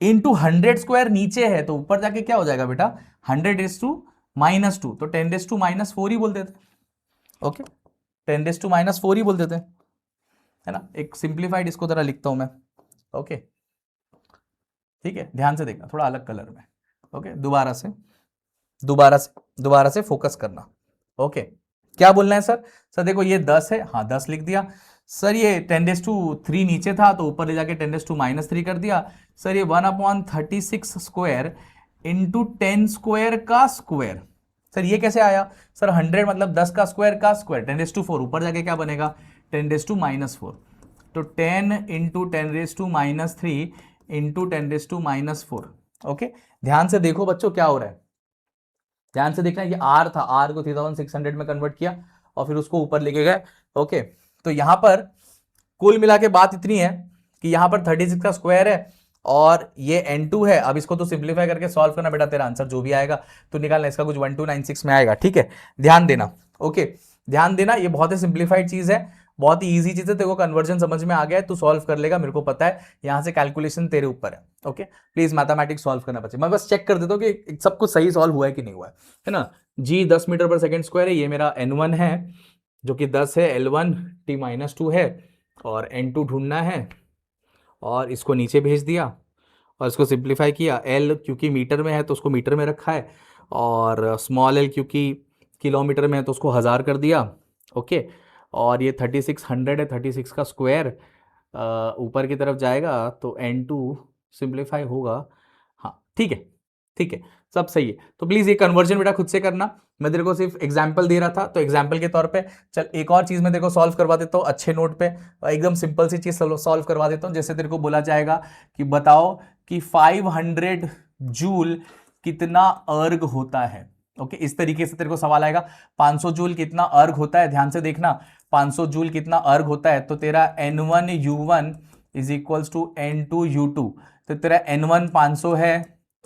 into 100 square नीचे है, तो ऊपर जाके क्या हो जाएगा बेटा, 100⁻², तो 10⁻⁻4 ही बोल देते, ओके 10⁻⁻4 ही बोल देते हैं, है ना, एक सिंप्लीफाइड इसको जरा लिखता हूं मैं, ओके ठीक है, ध्यान से देखना, थोड़ा अलग कलर में, ओके दोबारा से फोकस करना। ओके, क्या बोलना है सर, सर देखो ये 10 है, हाँ 10 लिख दिया सर, ये 10⁻³ नीचे था तो ऊपर ले जाके 10⁻³ कर दिया सर, ये 1/36 स्क्वायर इंटू 10 स्क्वायर का स्क्वायर, सर ये कैसे आया सर, 100 मतलब 10 का स्क्वायर 10⁻⁴, ऊपर जाके क्या बनेगा 10⁻⁻4, तो 10 इंटू 10⁻³ इंटू 10⁻⁴। ओके, ध्यान से देखो बच्चों क्या हो रहा है, ध्यान से देखना, ये आर था, आर को 3600 में कन्वर्ट किया और फिर उसको ऊपर लेके गए। ओके, तो यहां पर कुल मिला के बात इतनी है कि यहां पर 36 का स्क्वायर है और ये n2 है। अब इसको तो सिंप्लीफाई करके सॉल्व करना बेटा, तेरा आंसर जो भी आएगा तो निकालना, इसका कुछ 1296 में आएगा, ठीक है, ध्यान देना। ओके, ध्यान देना, ये बहुत ही सिंप्लीफाइड चीज है, बहुत ही इजी चीज है, तेरे को कन्वर्जन समझ में आ गया है, तू सॉल्व कर लेगा, मेरे को पता है, यहां से कैलकुलेशन तेरे ऊपर है। ओके, प्लीज मैथमेटिक्स सॉल्व करना बच्चे, मैं बस चेक कर देता हूँ कि सब कुछ सही सॉल्व हुआ है कि नहीं हुआ है ना। जी 10 मीटर पर सेकेंड स्क्वायर है, ये मेरा n1 है जो कि 10 है, L1t-2 है और n2 ढूंढना है, और इसको नीचे भेज दिया और इसको सिंप्लीफाई किया, L क्योंकि मीटर में है तो उसको मीटर में रखा है, और स्मॉल l क्योंकि किलोमीटर में है तो उसको 1000 कर दिया। ओके, और ये 3600 है, 36 का स्क्वायर ऊपर की तरफ जाएगा तो n2 सिंप्लीफाई होगा, हाँ ठीक है, ठीक है, सब सही है। तो प्लीज ये कन्वर्जन बेटा खुद से करना, मैं तेरे को सिर्फ एग्जांपल दे रहा था, तो एग्जांपल के तौर पे चल एक और चीज मैं तेरे को सॉल्व करवा देता हूँ अच्छे नोट पे, एकदम सिंपल सी चीज सॉल्व करवा देता हूँ। जैसे तेरे को बोला जाएगा कि बताओ कि 500 जूल कितना अर्ग होता है। ओके, इस तरीके से तेरे को सवाल आएगा, 500 जूल कितना अर्ग होता है, ध्यान से देखना, 500 जूल कितना अर्ग होता है, तो तेरा n1u1 is equals to n2u2, तो तेरा n1 500 है,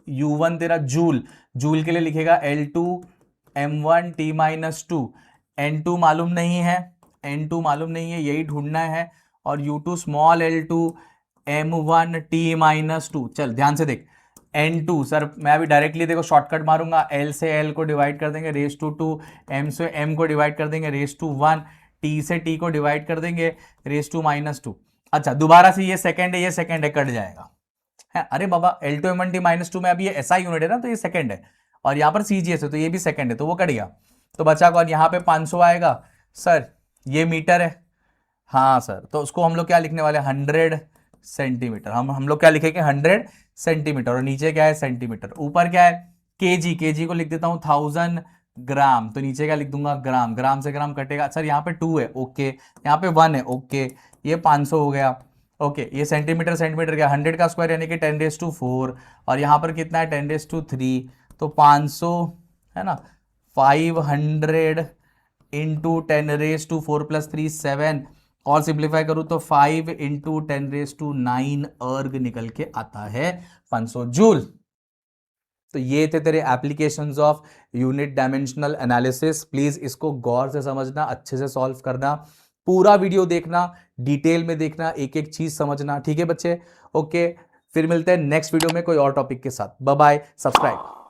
u1 तेरा जूल, जूल के लिए लिखेगा L2 m1t-2, n2 मालूम नहीं है, n2 मालूम नहीं है, यही ढूंढना है, और u2 स्मॉल l2 m1t-2। चल ध्यान से देख, n2 सर मैं अभी डायरेक्टली देखो शॉर्टकट मारूंगा, l से l को डिवाइड कर देंगे रेस टू 2, m से m को डिवाइड कर देंगे रेस टू 1, t से t को डिवाइड कर देंगे रेस टू -2। अच्छा, दोबारा से ये सेकंड है, ये सेकंड है, कट जाएगा, है। अरे बाबा L2M1T-2 में अभी ये SI यूनिट है ना, तो ये सेकंड है, और यहाँ पर CGS है तो ये भी सेकंड है, तो वो कट गया, तो बचा कौन, यहाँ पे 500 आएगा। सर ये मीटर है, हाँ सर, तो उसको हम लोग क्या लिखने वाले, 100 सेंटीमीटर। हम लोग क्या लिखेंगे, 100 सेंटीमीटर, और नीचे क्या है, सेंटीमीटर। ऊपर क्या है, केजी, केजी को लिख देता हूं 1000 ग्राम, तो नीचे क्या लिख दूंगा, ग्राम। ग्राम से ग्राम कटेगा, सर यहाँ पे 2 है, ओके, यहाँ पे 1 है, ओके, ये 500 हो गया, ओके। ये सेंटीमीटर, सेंटीमीटर क्या, 100 का स्क्वायर यानी कि 10⁻⁴, और यहाँ पर कितना है, 10⁻3, तो 500 है ना, 500 इंटू 10⁻⁴ प्लस 3 7, और सिंप्लीफाई करूं तो 5 इंटू 10⁹ अर्ग निकल के आता है 500 जूल। तो ये थे तेरे applications of unit dimensional analysis. Please इसको गौर से समझना, अच्छे से सॉल्व करना, पूरा वीडियो देखना, डिटेल में देखना, एक एक चीज समझना, ठीक है बच्चे? ओके, फिर मिलते हैं नेक्स्ट वीडियो में कोई और टॉपिक के साथ। Bye bye, subscribe.